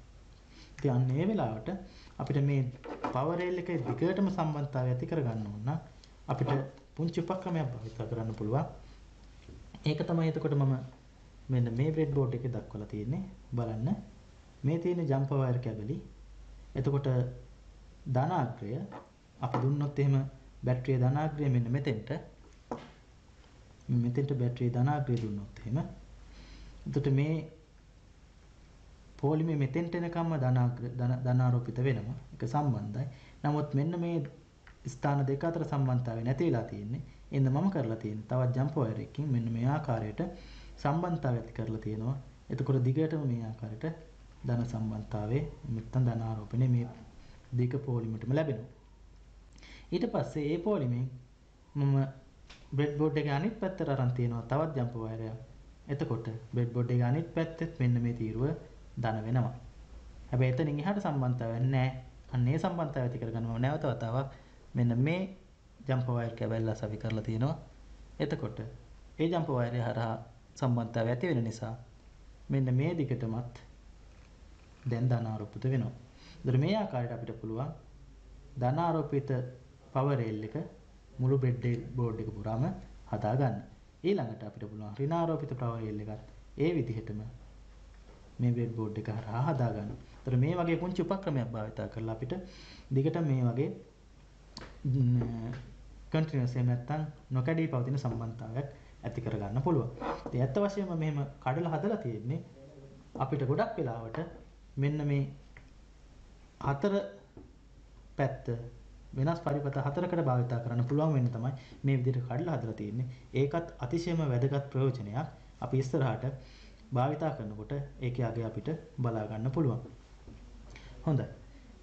ඉතින් අන්න ඒ වෙලාවට අපිට මේ පවර් රේල් එකේ දිගටම සම්බන්ධතාවය ඇති කරගන්න ඕන නම් අපිට පුංචි උපක්‍රමයක් භාවිත කරන්න පුළුවන්. ඒක තමයි එතකොට මම මෙන්න මේ බ්‍රෙඩ්බෝඩ් එකේ දක්වලා තියෙන්නේ. බලන්න මේ තියෙන ජම්පර් වයර් කැබලි. එතකොට ධනාග්‍රය අපි දුන්නොත් එහෙම බැටරිය ධනාග්‍රය මෙන්න මෙතෙන්ට බැටරිය ධනාග්‍රය දුන්නොත් එහෙම එතකොට මේ පොලිමේ මෙතෙන්ට එනකම්ම ධනාරෝපිත වෙනවා. ඒක සම්බන්ධයි. නමුත් මෙන්න මේ ස්ථාන දෙක අතර සම්බන්ධතාවය නැති වෙලා තියෙන්නේ. එහෙනම් මම කරලා තියෙන්නේ තවත් ජම්පර් වයර් එකකින් මෙන්න මේ ආකාරයට සම්බන්ධතාවය ඇති කරලා තියෙනවා. එතකොට දිගටම මේ ආකාරයට ධන සම්බන්ධතාවයේ නැත්නම් ධනාරෝපණය මේ දෙක පොලිමටම ලැබෙනවා. ඊට පස්සේ ඒ පොලිමෙන් මම බ්‍රෙඩ්බෝඩ් එකේ අනිත් පැත්තට අරන් තියෙනවා තවත් ජම්පර් වයරයක්. එතකොට බ්‍රෙඩ්බෝඩ් එකේ අනිත් පැත්තෙත් මෙන්න මේ තීරුව ධන වෙනවා. හැබැයි එතනින් එහාට සම්බන්ධතාවයක් නැහැ. අන්න ඒ සම්බන්ධතාවය ඇති කරගන්නම නැවත වතාවක් මෙන්න මේ ජම්පර් වයර් කැබල්ලා සවි කරලා තියෙනවා. එතකොට ඒ ජම්පර් වයරය හරහා සම්බන්ධතාවය ඇති වෙන නිසා මෙන්න මේ දිගටමත් දැන් ධනාරෝපිත වෙනවා. ඒතර මේ ආකාරයට අපිට පුළුවන් ධනාරෝපිත පවර් රේල් එක මුළු බෙඩ් බෝඩ් එක පුරාම හදා ගන්න. ඊළඟට අපිට පුළුවන් ඍණාරෝපිත පවර් රේල් එකත් ඒ විදිහටම මේ බෙඩ් බෝඩ් එක හරහා හදා ගන්න. ඒතර මේ වගේ පුංචි උපක්‍රමයක් භාවිත කරලා අපිට දිගට මේ වගේ කන්ටිනියස් එහෙම නැත්නම් නොකඩී පවතින සම්බන්ධතාවයක් ඇති කර ගන්න පුළුවන්. ඉතින් ඇත්ත වශයෙන්ම මෙහෙම කඩලා හදලා තියෙන්නේ අපිට ගොඩක් වෙලාවට මෙන්න මේ හතර පැත්ත වෙනස් පරිපත හතරකට භාවිත කරන්න පුළුවන් වෙන්නේ තමයි මේ විදිහට කඩලා හදලා තියෙන්නේ. ඒකත් අතිශයම වැදගත් ප්‍රයෝජනයක්. අපි ඉස්සරහට භාවිත කරනකොට ඒකේ අගය අපිට බලා ගන්න පුළුවන්. හොඳයි.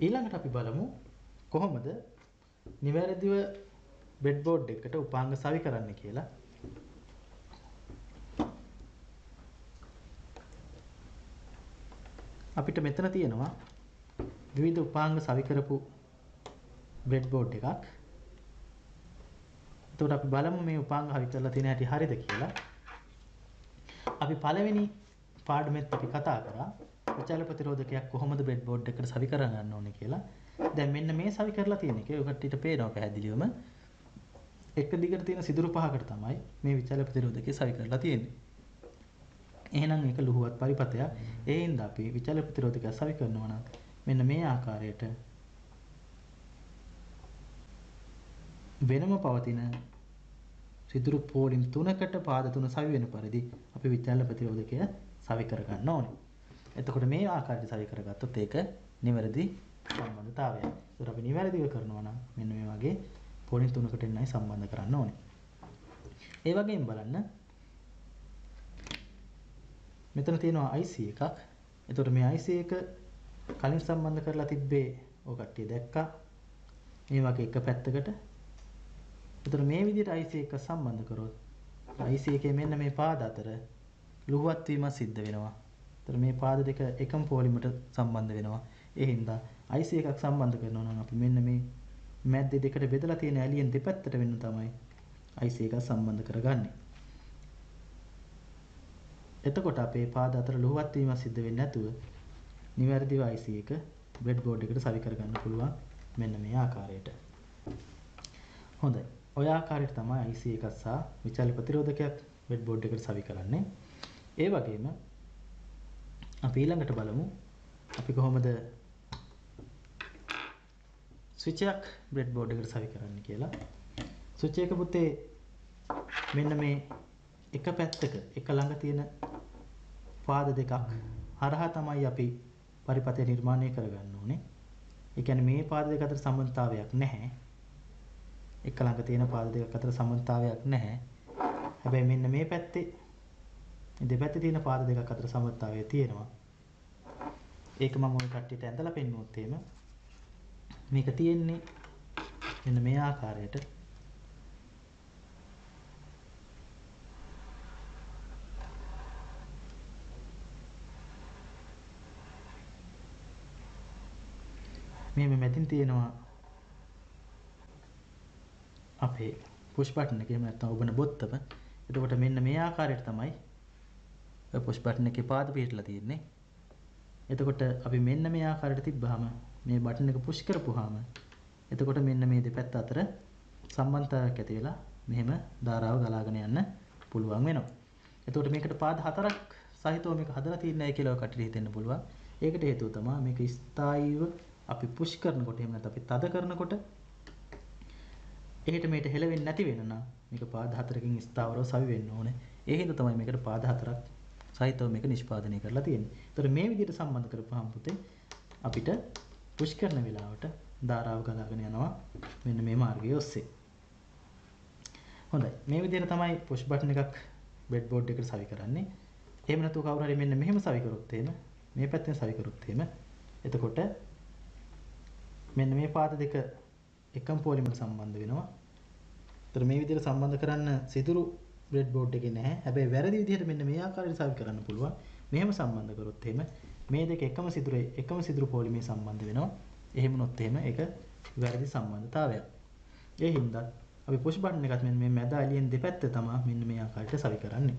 ඊළඟට අපි බලමු කොහොමද නිවැරදිව බෙඩ් බෝඩ් එකට උපාංග සවි කරන්න කියලා. අපිට මෙතන තියෙනවා විවිධ උපාංග සවි කරපු බෙඩ් බෝඩ් එකක්. එතකොට අපි බලමු මේ උපාංග හවි කරලා තියෙන හැටි හරියද කියලා. අපි පළවෙනි පාඩමෙත් අපි කතා කරා විචල ප්‍රතිරෝධකයක් කොහොමද බෙඩ් බෝඩ් එකට සවි කර ගන්න ඕනේ කියලා. දැන් මෙන්න මේ සවි කරලා තියෙන එක ඔය කට්ටියට පේනවා පැහැදිලිවම. එක දිගට තියෙන සිදුරු පහකට තමයි මේ විචල ප්‍රතිරෝධකය සවි කරලා තියෙන්නේ. එහෙනම් ඒක ලුහුවත් පරිපතයක්. ඒ හින්දා අපි විචල ප්‍රතිරෝධකය සවි කරනවා නම් මෙන්න මේ ආකාරයට වෙනම පවතින සිදුරු පෝලිම් 3කට පාද 3 සවි වෙන පරිදි අපි විචල ප්‍රතිරෝධකය සවි කර ගන්න ඕනේ. එතකොට මේ ආකාරයට සවි කරගත්තොත් ඒක නිවැරදි සම්බන්ධතාවයක්. ඒතර අපි නිවැරදිව කරනවා නම් මෙන්න මේ වගේ පෝලිම් 3කට එන්නයි සම්බන්ධ කරන්න ඕනේ. ඒ වගේම බලන්න මෙතන තියෙනවා IC එකක්. එතකොට මේ IC එක කලින් සම්බන්ධ කරලා තිබ්බේ ඔය කට්ටිය දැක්කා. මේ වගේ එක පැත්තකට. එතකොට මේ විදිහට IC එක සම්බන්ධ කරොත් IC එකේ මෙන්න මේ පාද අතර ලුහුවත් වීම සිද්ධ වෙනවා. එතකොට මේ පාද දෙක එකම පොලිමට සම්බන්ධ වෙනවා. ඒ හින්දා IC එකක් සම්බන්ධ කරනවා නම් අපි මෙන්න මේ මැද්දේ දෙකට බෙදලා තියෙන ඇලියෙන් දෙපැත්තට වෙන්න තමයි IC එක සම්බන්ධ කරගන්නේ. එතකොට අපේ පාද අතර ලුහුවත් වීම සිද්ධ වෙන්නේ නැතුව නිවැරදිව IC එක බෙඩ් බෝඩ් එකට සවි කර ගන්න පුළුවන් මෙන්න මේ ආකාරයට. හොඳයි. ඔය ආකාරයට තමයි IC එකක් සහ විචල්‍ය ප්‍රතිරෝධකයක් බෙඩ් බෝඩ් එකට සවි කරන්නේ. ඒ වගේම අපි ඊළඟට බලමු අපි කොහොමද ස්විච් එකක් බෙඩ් බෝඩ් එකට සවි කරන්න කියලා. ස්විච් එක පුතේ මෙන්න මේ එක පැත්තක එක ළඟ තියෙන පාද දෙකක් හරහා තමයි අපි පරිපතය නිර්මාණය කරගන්න ඕනේ. ඒ කියන්නේ මේ පාද දෙක අතර සම්බන්ධතාවයක් නැහැ. එක ළඟ තියෙන පාද දෙකක් අතර සම්බන්ධතාවයක් නැහැ. හැබැයි මෙන්න මේ පැත්තේ දෙපැත්තේ තියෙන පාද දෙකක් අතර සම්බන්ධතාවය තියෙනවා. ඒක මම ඔය කට්ටියට ඇඳලා පෙන්නුවොත් එහෙම මේක තියෙන්නේ මෙන්න මේ ආකාරයට. මේ මැදින් තියෙනවා අපේ පුෂ් බටන් එක. එහෙම නැත්නම් ඔබන බොත්තම. එතකොට මෙන්න මේ ආකාරයට තමයි ඔය පුෂ් බටන් එකේ පාද පිටලා තියෙන්නේ. එතකොට අපි මෙන්න මේ ආකාරයට තිබ්බහම මේ බටන් එක පුෂ් කරපුවාම එතකොට මෙන්න මේ දෙපැත්ත අතර සම්බන්ධතාවයක් ඇති වෙලා මෙහෙම ධාරාව ගලාගෙන යන්න පුළුවන් වෙනවා. එතකොට මේකට පාද 4ක් සහිතව මේක හදලා තියෙනයි කියලා ඔය කටට හිතෙන්න පුළුවන්. ඒකට හේතුව තමයි මේක ස්ථායීව අපි පුෂ් කරනකොට එහෙම නැත්නම් අපි තද කරනකොට එහෙට මේට හෙලවෙන්නේ නැති වෙන නම් මේක පාද 4කින් ස්ථාවරව සවි වෙන්න ඕනේ. ඒ හින්දා තමයි මේකට පාද 4ක් සහිතව මේක නිෂ්පාදනය කරලා තියෙන්නේ. ඒතර මේ විදිහට සම්බන්ධ කරපුවාම පුතේ අපිට පුෂ් කරන වෙලාවට ධාරාව ගලාගෙන යනවා මෙන්න මේ මාර්ගය ඔස්සේ. හොඳයි. මේ විදිහට තමයි පුෂ් බටන් එකක් බෙඩ් බෝඩ් එකට සවි කරන්නේ. එහෙම නැතුව කවුරු හරි මෙන්න මෙහෙම සවි කරොත් එහෙම මේ පැත්තෙන් සවි කරොත් එහෙම එතකොට මෙන්න මේ පාද දෙක එකම පොලිමර් සම්බන්ධ වෙනවා. ඒතර මේ විදිහට සම්බන්ධ කරන්න සිදුරු බ්‍රෙඩ් බෝඩ් එකේ නැහැ. හැබැයි වැරදි විදිහට මෙන්න මේ ආකාරයට සවි කරන්න පුළුවන්. මෙහෙම සම්බන්ධ කරොත් එහෙම මේ දෙක එකම සිදුරු පොලිමේ සම්බන්ධ වෙනවා. එහෙම වුණොත් එහෙම ඒක වැරදි සම්බන්ධතාවයක්. ඒ හින්දා අපි පුෂ් බටන් එකත් මෙන්න මේ මැද ඇලියෙන් දෙපැත්ත තමයි මෙන්න මේ ආකාරයට සවි කරන්නේ.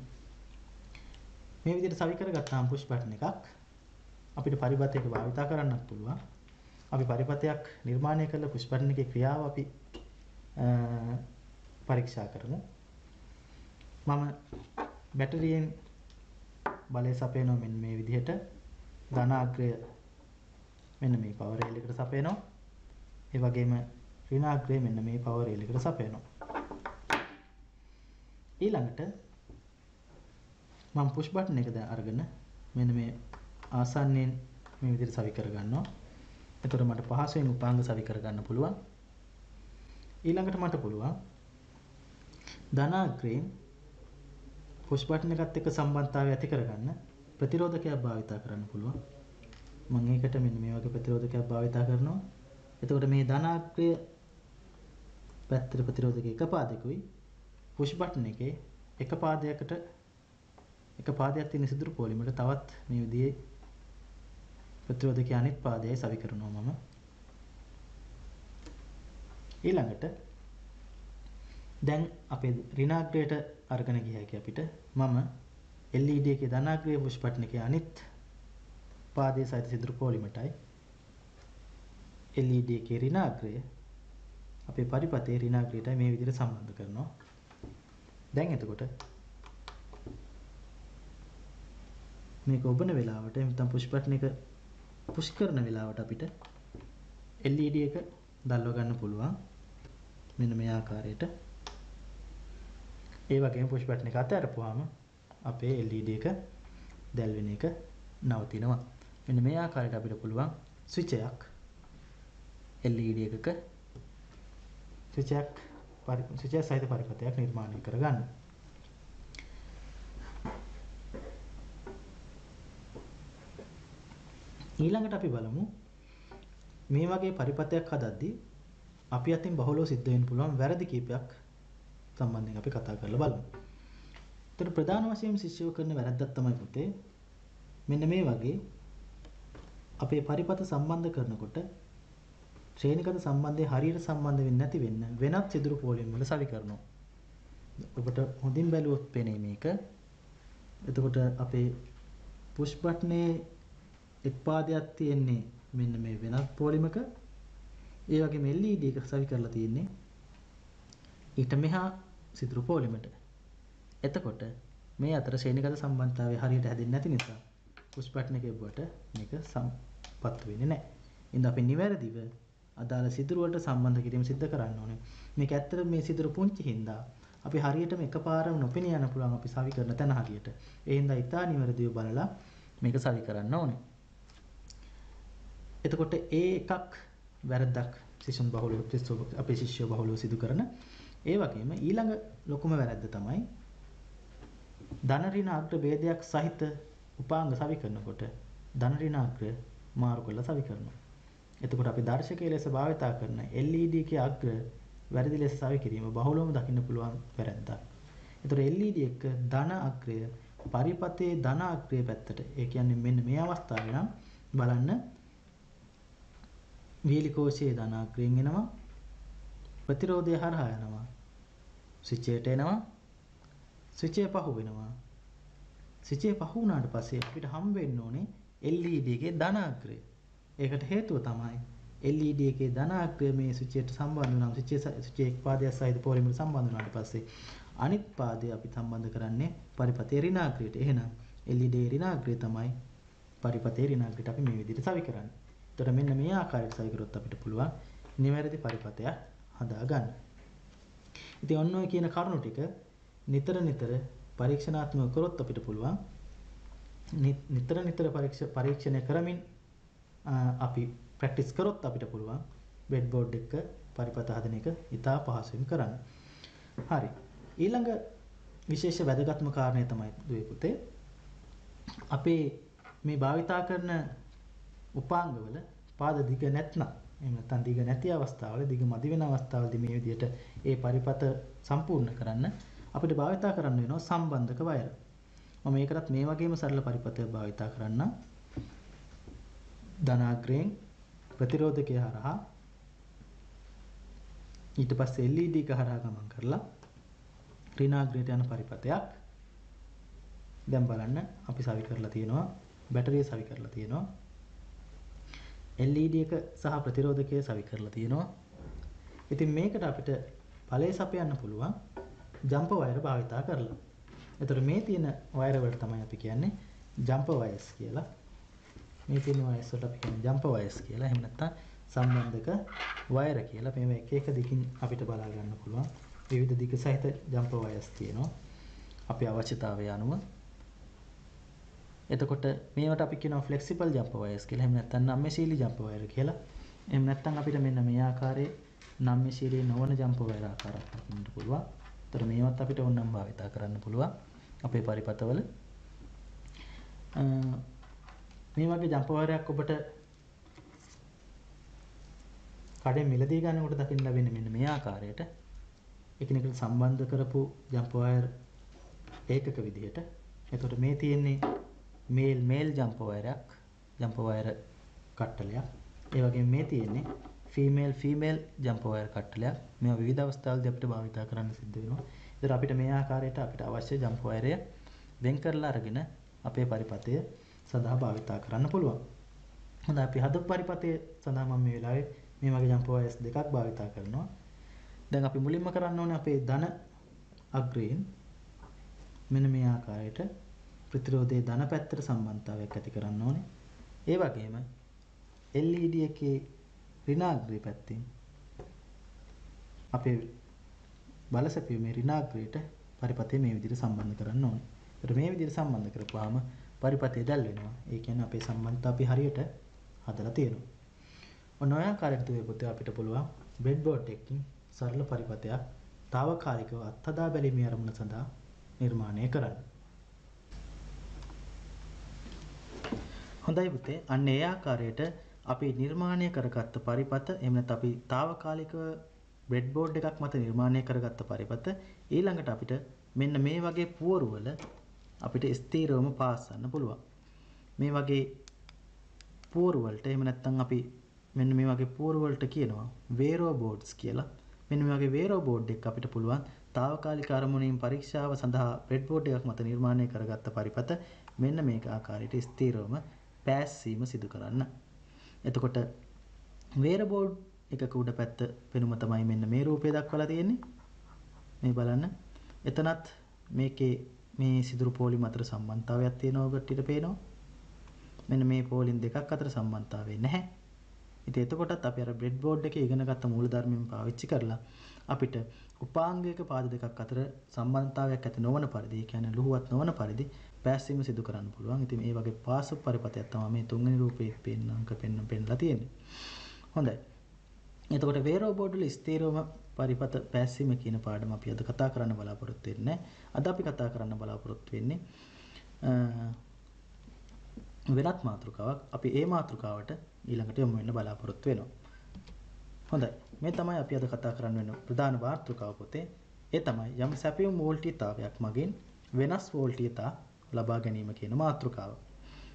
මේ විදිහට සවි කරගත්තාම පුෂ් බටන් එකක් අපිට පරිබතයක භාවිත කරන්නත් පුළුවන්. අපි පරිපතයක් නිර්මාණය කළ පුෂ් බටන් එකේ ක්‍රියාව අපි පරීක්ෂා කරමු. මම බැටරියෙන් බලය සපයනවා මෙන්න මේ විදිහට. ධනාග්‍රය මෙන්න මේ පවර් රේල් එකට සපයනවා. ඒ වගේම ඍණාග්‍රය මෙන්න මේ පවර් රේල් එකට සපයනවා. ඊළඟට මම පුෂ් බටන් එක අරගෙන මෙන්න මේ ආසන්නයෙන් මේ විදිහට සවි කර ගන්නවා. එතකොට මට පහසුවෙන් උපාංග සවි කර ගන්න පුළුවන්. ඊළඟට මට පුළුවන් ධනාග්‍රයෙන් පුෂ් බටන් එකත් එක්ක සම්බන්ධතාවය ඇති කරගන්න ප්‍රතිරෝධකයක් භාවිතා කරන්න පුළුවන්. මම ඒකට මෙන්න මේ වගේ ප්‍රතිරෝධකයක් භාවිතා කරනවා. එතකොට මේ ධනාග්‍රය පැත්තට ප්‍රතිරෝධක එක පාදයකයි පුෂ් බටන් එකේ එක පාදයකට එක පාදයක් තියෙන සිදුරු පොලිමරට තවත් මේ විදිහේ ප්‍රතිරෝධකයේ අනිත් පාදයයි සවි කරනවා මම. ඊළඟට දැන් අපේ ඍණාග්‍රයට අරගෙන ගිය හැකි අපිට මම LED එකේ ධනාග්‍රයේ පුෂ් බටන් එකේ අනිත් පාදයේ සහිත සිදුරු පොලිමටයි LED එකේ ඍණාග්‍රය අපේ පරිපතේ ඍණාග්‍රයට මේ විදිහට සම්බන්ධ කරනවා. දැන් එතකොට මේක ඔබන වෙලාවට නැත්නම් පුෂ් බටන් එක පුෂ් කරන වෙලාවට අපිට LED එක දැල්ව ගන්න පුළුවන්. මෙන්න මේ ආකාරයට. ඒ වගේම පුෂ් බටන් එක අතහැරපුවාම අපේ LED එක දැල්වෙන එක නවතිනවා. මෙන්න මේ ආකාරයට අපිට පුළුවන් ස්විච් එකක් LED එකක ස්විච් සහිත පරිපතයක් නිර්මාණය කරගන්න. ඊළඟට අපි බලමු මේ වගේ පරිපතයක් හදද්දී අපි අතින් බහුලව සිද්ධ වෙන්න පුළුවන් වැරදි කීපයක් සම්බන්ධයෙන් අපි කතා කරලා බලමු. ඒතර ප්‍රධාන වශයෙන් ශිෂ්‍යව කරන වැරද්දක් තමයි පුතේ මෙන්න මේ වගේ අපේ පරිපත සම්බන්ධ කරනකොට ශ්‍රේණිගත සම්බන්ධය හරියට සම්බන්ධ වෙන්නේ නැති වෙන්න වෙනත් සිදුරු පොලිම් වල සවි කරනවා. ඔබට හොඳින් බැලුවොත් පේන්නේ මේක. එතකොට අපේ පුෂ් බටනේ එක් පාදයක් තියෙන්නේ මෙන්න මේ වෙනත් පොලිමක. ඒ වගේම LED එක සවි කරලා තියෙන්නේ ඊට මෙහා සිදුරු පොලිමට. එතකොට මේ අතර ශ්‍රේණිගත සම්බන්ධතාවය හරියට හැදෙන්නේ නැති නිසා පුෂ් බටන් එකේ ඔබට මේක සම්පත් වෙන්නේ නැහැ. ඉතින් අපි නිවැරදිව අදාළ සිදුරු වලට සම්බන්ධ කිරීම සිදු කරන්න ඕනේ. මේක ඇත්තට මේ සිදුරු පුංචි හින්දා අපි හරියටම එකපාරම නොපෙනී යන පුළුවන් අපි සවි කරන තැන හරියට. ඒ හින්දා ඉතා නිවැරදිව බලලා මේක සවි කරන්න ඕනේ. එතකොට ඒ එකක් වැරද්දක් සිසුන් බහුලව අපේ ශිෂ්‍යෝ බහුලව සිදු කරන. ඒ වගේම ඊළඟ ලොකුම වැරද්ද තමයි ධන ඍණ අග්‍ර ભેදයක් සහිත උපාංග සවි කරනකොට ධන ඍණ අග්‍ර මාරු කරලා සවි කරනවා. එතකොට අපි දර්ශකයේ ලෙස භාවිතා කරන LED කේ අග්‍ර වැරදි ලෙස සවි කිරීම බහුලවම දකින්න පුළුවන් වැරද්දක්. එතකොට LED එක ධන අග්‍රය පරිපතේ ධන අග්‍රය පැත්තට. ඒ කියන්නේ මෙන්න මේ අවස්ථාවේ නම් බලන්න වීලි කෝෂයේ ධන අග්‍රයෙන් එනවා ප්‍රතිරෝධය හරහා යනවා ස්විච් එකට එනවා ස්විච් එක පහු වෙනවා ස්විච් එක පහු වුණාට පස්සේ අපිට හම් වෙන්න ඕනේ LED එකේ ධන අග්‍රය. ඒකට හේතුව තමයි LED එකේ ධන අග්‍රය මේ ස්විච් එකට සම්බන්ධ වුණාම ස්විච් එක් පාදයක් සහිත පොලිමරට සම්බන්ධ වුණාට පස්සේ අනිත් පාදය අපි සම්බන්ධ කරන්නේ පරිපතේ ඍණාග්‍රයට. එහෙනම් LED ඍණාග්‍රය තමයි පරිපතේ ඍණාග්‍රයට අපි මේ විදිහට සවි කරන්නේ. එතකොට මෙන්න මේ ආකාරයට සවි කරොත් අපිට පුළුවන් නිවැරදි පරිපතයක් හදා ගන්න. ඉතින් ඔන්න ඔය කියන කරුණු ටික නිතර පරීක්ෂණාත්මකව කරොත් අපිට පුළුවන් නිතර පරීක්ෂණය කරමින් අපි ප්‍රැක්ටිස් කරොත් අපිට පුළුවන් බෙඩ් බෝඩ් එක පරිපත හදන එක ඉතා පහසුවෙන් කරන්න. හරි. ඊළඟ විශේෂ වැදගත්ම කාරණය තමයි දුවේ පුතේ අපේ මේ භාවිතා කරන උපාංගවල පාද දිග නැත්නම් එහෙම නැත්නම් දිග නැති අවස්ථාවල දිග මදි වෙන අවස්ථාවලදී මේ විදිහට ඒ පරිපත සම්පූර්ණ කරන්න අපිට භාවිතා කරන්න වෙනවා සම්බන්ධක වයර. මම මේකටත් මේ වගේම සරල පරිපතයක් භාවිතා කරන්න. ධනාග්‍රයෙන් ප්‍රතිරෝධකය හරහා ඊට පස්සේ LED එක හරහා ගමන් කරලා ඍණාග්‍රයට යන පරිපතයක්. දැන් බලන්න අපි සවි කරලා තියෙනවා බැටරිය සවි කරලා තියෙනවා. LED එක සහ ප්‍රතිරෝධකය සවි කරලා තියෙනවා. ඉතින් මේකට අපිට ඵලය සපයන්න පුළුවන් ජම්ප් වයර් භාවිතා කරලා. එතකොට මේ තියෙන වයර් වලට තමයි අපි කියන්නේ ජම්ප් වයර්ස් කියලා. මේ තියෙන වයර්ස් වලට අපි කියන්නේ ජම්ප් වයර්ස් කියලා. එහෙම නැත්නම් සම්බන්ධක වයර කියලා. මේවා එක එක දිගින් අපිට බලා ගන්න පුළුවන්. විවිධ දිග සහිත ජම්ප් වයර්ස් තියෙනවා. අපේ අවශ්‍යතාවය අනුව. එතකොට මේවට අපි කියනවා ෆ්ලෙක්සිබල් ජම්ප් වයර්ස් කියලා. එහෙම නැත්නම් නම්‍යශීලී ජම්ප් වයර් කියලා. එහෙම නැත්නම් අපිට මෙන්න මේ ආකාරයේ නම්‍යශීලී නොවන ජම්ප් වයර් ආකාරයක් දක්වන්න පුළුවන්. ඒතර මේවත් අපිට ඕනනම් භාවිතා කරන්න පුළුවන් අපේ පරිපථවල. මේ වගේ ජම්ප් වයරයක් ඔබට කඩෙන් මිලදී ගන්නකොට දකින්න ලැබෙන්නේ මෙන්න මේ ආකාරයට. එකිනෙකට සම්බන්ධ කරපු ජම්ප් වයර් ඒකක විදිහට. එතකොට මේ තියෙන්නේ මේල් ජම්ප් වයරයක්, ජම්ප් වයර් කට්ටලයක්. ඒ වගේම මේ තියෙන්නේ ෆීමේල් ජම්ප් වයර් කට්ටලයක්. මේවා විවිධ අවස්ථාවලදී අපිට භාවිතා කරන්න සිද්ධ වෙනවා. ඒතර අපිට මේ ආකාරයට අපිට අවශ්‍ය ජම්ප් වයරය වෙන් කරලා අරගෙන අපේ පරිපථය සඳහා භාවිතා කරන්න පුළුවන්. හොඳයි අපි හදපු පරිපථය සඳහා මම මේ වෙලාවේ මේ වගේ ජම්ප් වයර්ස් දෙකක් භාවිතා කරනවා. දැන් අපි මුලින්ම කරන්න ඕනේ අපේ ධන අග්‍රයෙන් මෙන්න මේ ආකාරයට ප්‍රතිරෝධයේ ධන පැත්තට සම්බන්ධතාවයක් ඇති කරන්න ඕනේ. ඒ වගේම LED එකේ ඍණාග්‍රී පැත්තෙන් අපේ බලසැපීමේ ඍණාග්‍රයට පරිපථය මේ විදිහට සම්බන්ධ කරන්න ඕනේ. ඒකට මේ විදිහට සම්බන්ධ කරපුවාම පරිපථය දැල් වෙනවා. ඒ කියන්නේ අපේ සම්බන්ධතාව අපි හරියට හදලා තියෙනවා. ඔන්න ඔය ආකාරයට දුවේ අපිට පුළුවන් බ්‍රෙඩ් බෝඩ් එකකින් සරල පරිපථයක් తాවකාලිකව අත්හදා බැලීමේ අරමුණ සඳහා නිර්මාණය කරන්න. හොඳයි පුතේ. අන්න ඒ ආකාරයට අපි නිර්මාණය කරගත්ත පරිපථ එහෙම නැත්නම් අපි తాවකාලිකව බ්‍රෙඩ් බෝඩ් එකක් මත නිර්මාණය කරගත්ත පරිපථ ඊළඟට අපිට මෙන්න මේ වගේ පුවරු වල අපිට ස්ථීරවම පාස්සන්න පුළුවන්. මේ වගේ පුවරු වලට එහෙම නැත්නම් අපි මෙන්න මේ වගේ පුවරු වලට කියනවා වේරෝ බෝඩ්ස් කියලා. මෙන්න මේ වගේ වේරෝ බෝඩ් එක අපිට පුළුවන් తాවකාලික අරමුණින් පරීක්ෂාව සඳහා බ්‍රෙඩ් බෝඩ් එකක් මත නිර්මාණය කරගත්ත පරිපථ මෙන්න මේක ආකාරයට ස්ථීරවම පෑස්සීම සිදු කරන්න. එතකොට වේරෝ බෝඩ් එකක උඩ පැත්ත පෙනුම තමයි මෙන්න මේ රූපය දක්වලා තියෙන්නේ. මේ බලන්න. එතනත් මේකේ මේ සිදුරු පෝලිම අතර සම්බන්ධතාවයක් තියෙනවා ඔබට පේනවා. මෙන්න මේ පෝලින් දෙකක් අතර සම්බන්ධතාවය නැහැ. ඉතින් එතකොටත් අපි අර බ්‍රෙඩ් බෝඩ් එකේ ඉගෙනගත්ත මූලධර්මයෙන් පාවිච්චි කරලා අපිට උපාංගයක පාද දෙකක් අතර සම්බන්ධතාවයක් ඇති නොවන පරිදි, ඒ කියන්නේ ලුහුවත් නොවන පරිදි පෑස්සීම සිදු කරන්න පුළුවන්. ඉතින් මේ වගේ පාසු පරිපථයක් තමයි මේ තුන්වෙනි රූපයේ පෙන්නලා තියෙන්නේ. හොඳයි. එතකොට වේරෝ බෝඩ් වල ස්ථීරවම පරිපථ පෑස්සීම කියන පාඩම අපි අද කතා කරන්න බලාපොරොත්තු වෙන්නේ. අද අපි කතා කරන්න බලාපොරොත්තු වෙන්නේ වෙනත් මාතෘකාවක්. අපි ඒ මාතෘකාවට ඊළඟට යමු වෙන්න බලාපොරොත්තු වෙනවා. හොඳයි. මේ තමයි අපි අද කතා කරන්න වෙන ප්‍රධාන මාතෘකාව පොතේ. ඒ තමයි යම් සැපයුම් වෝල්ටීයතාවයක් මගින් වෙනස් වෝල්ටීයතා ලබා ගැනීම කියන මාතෘකාව.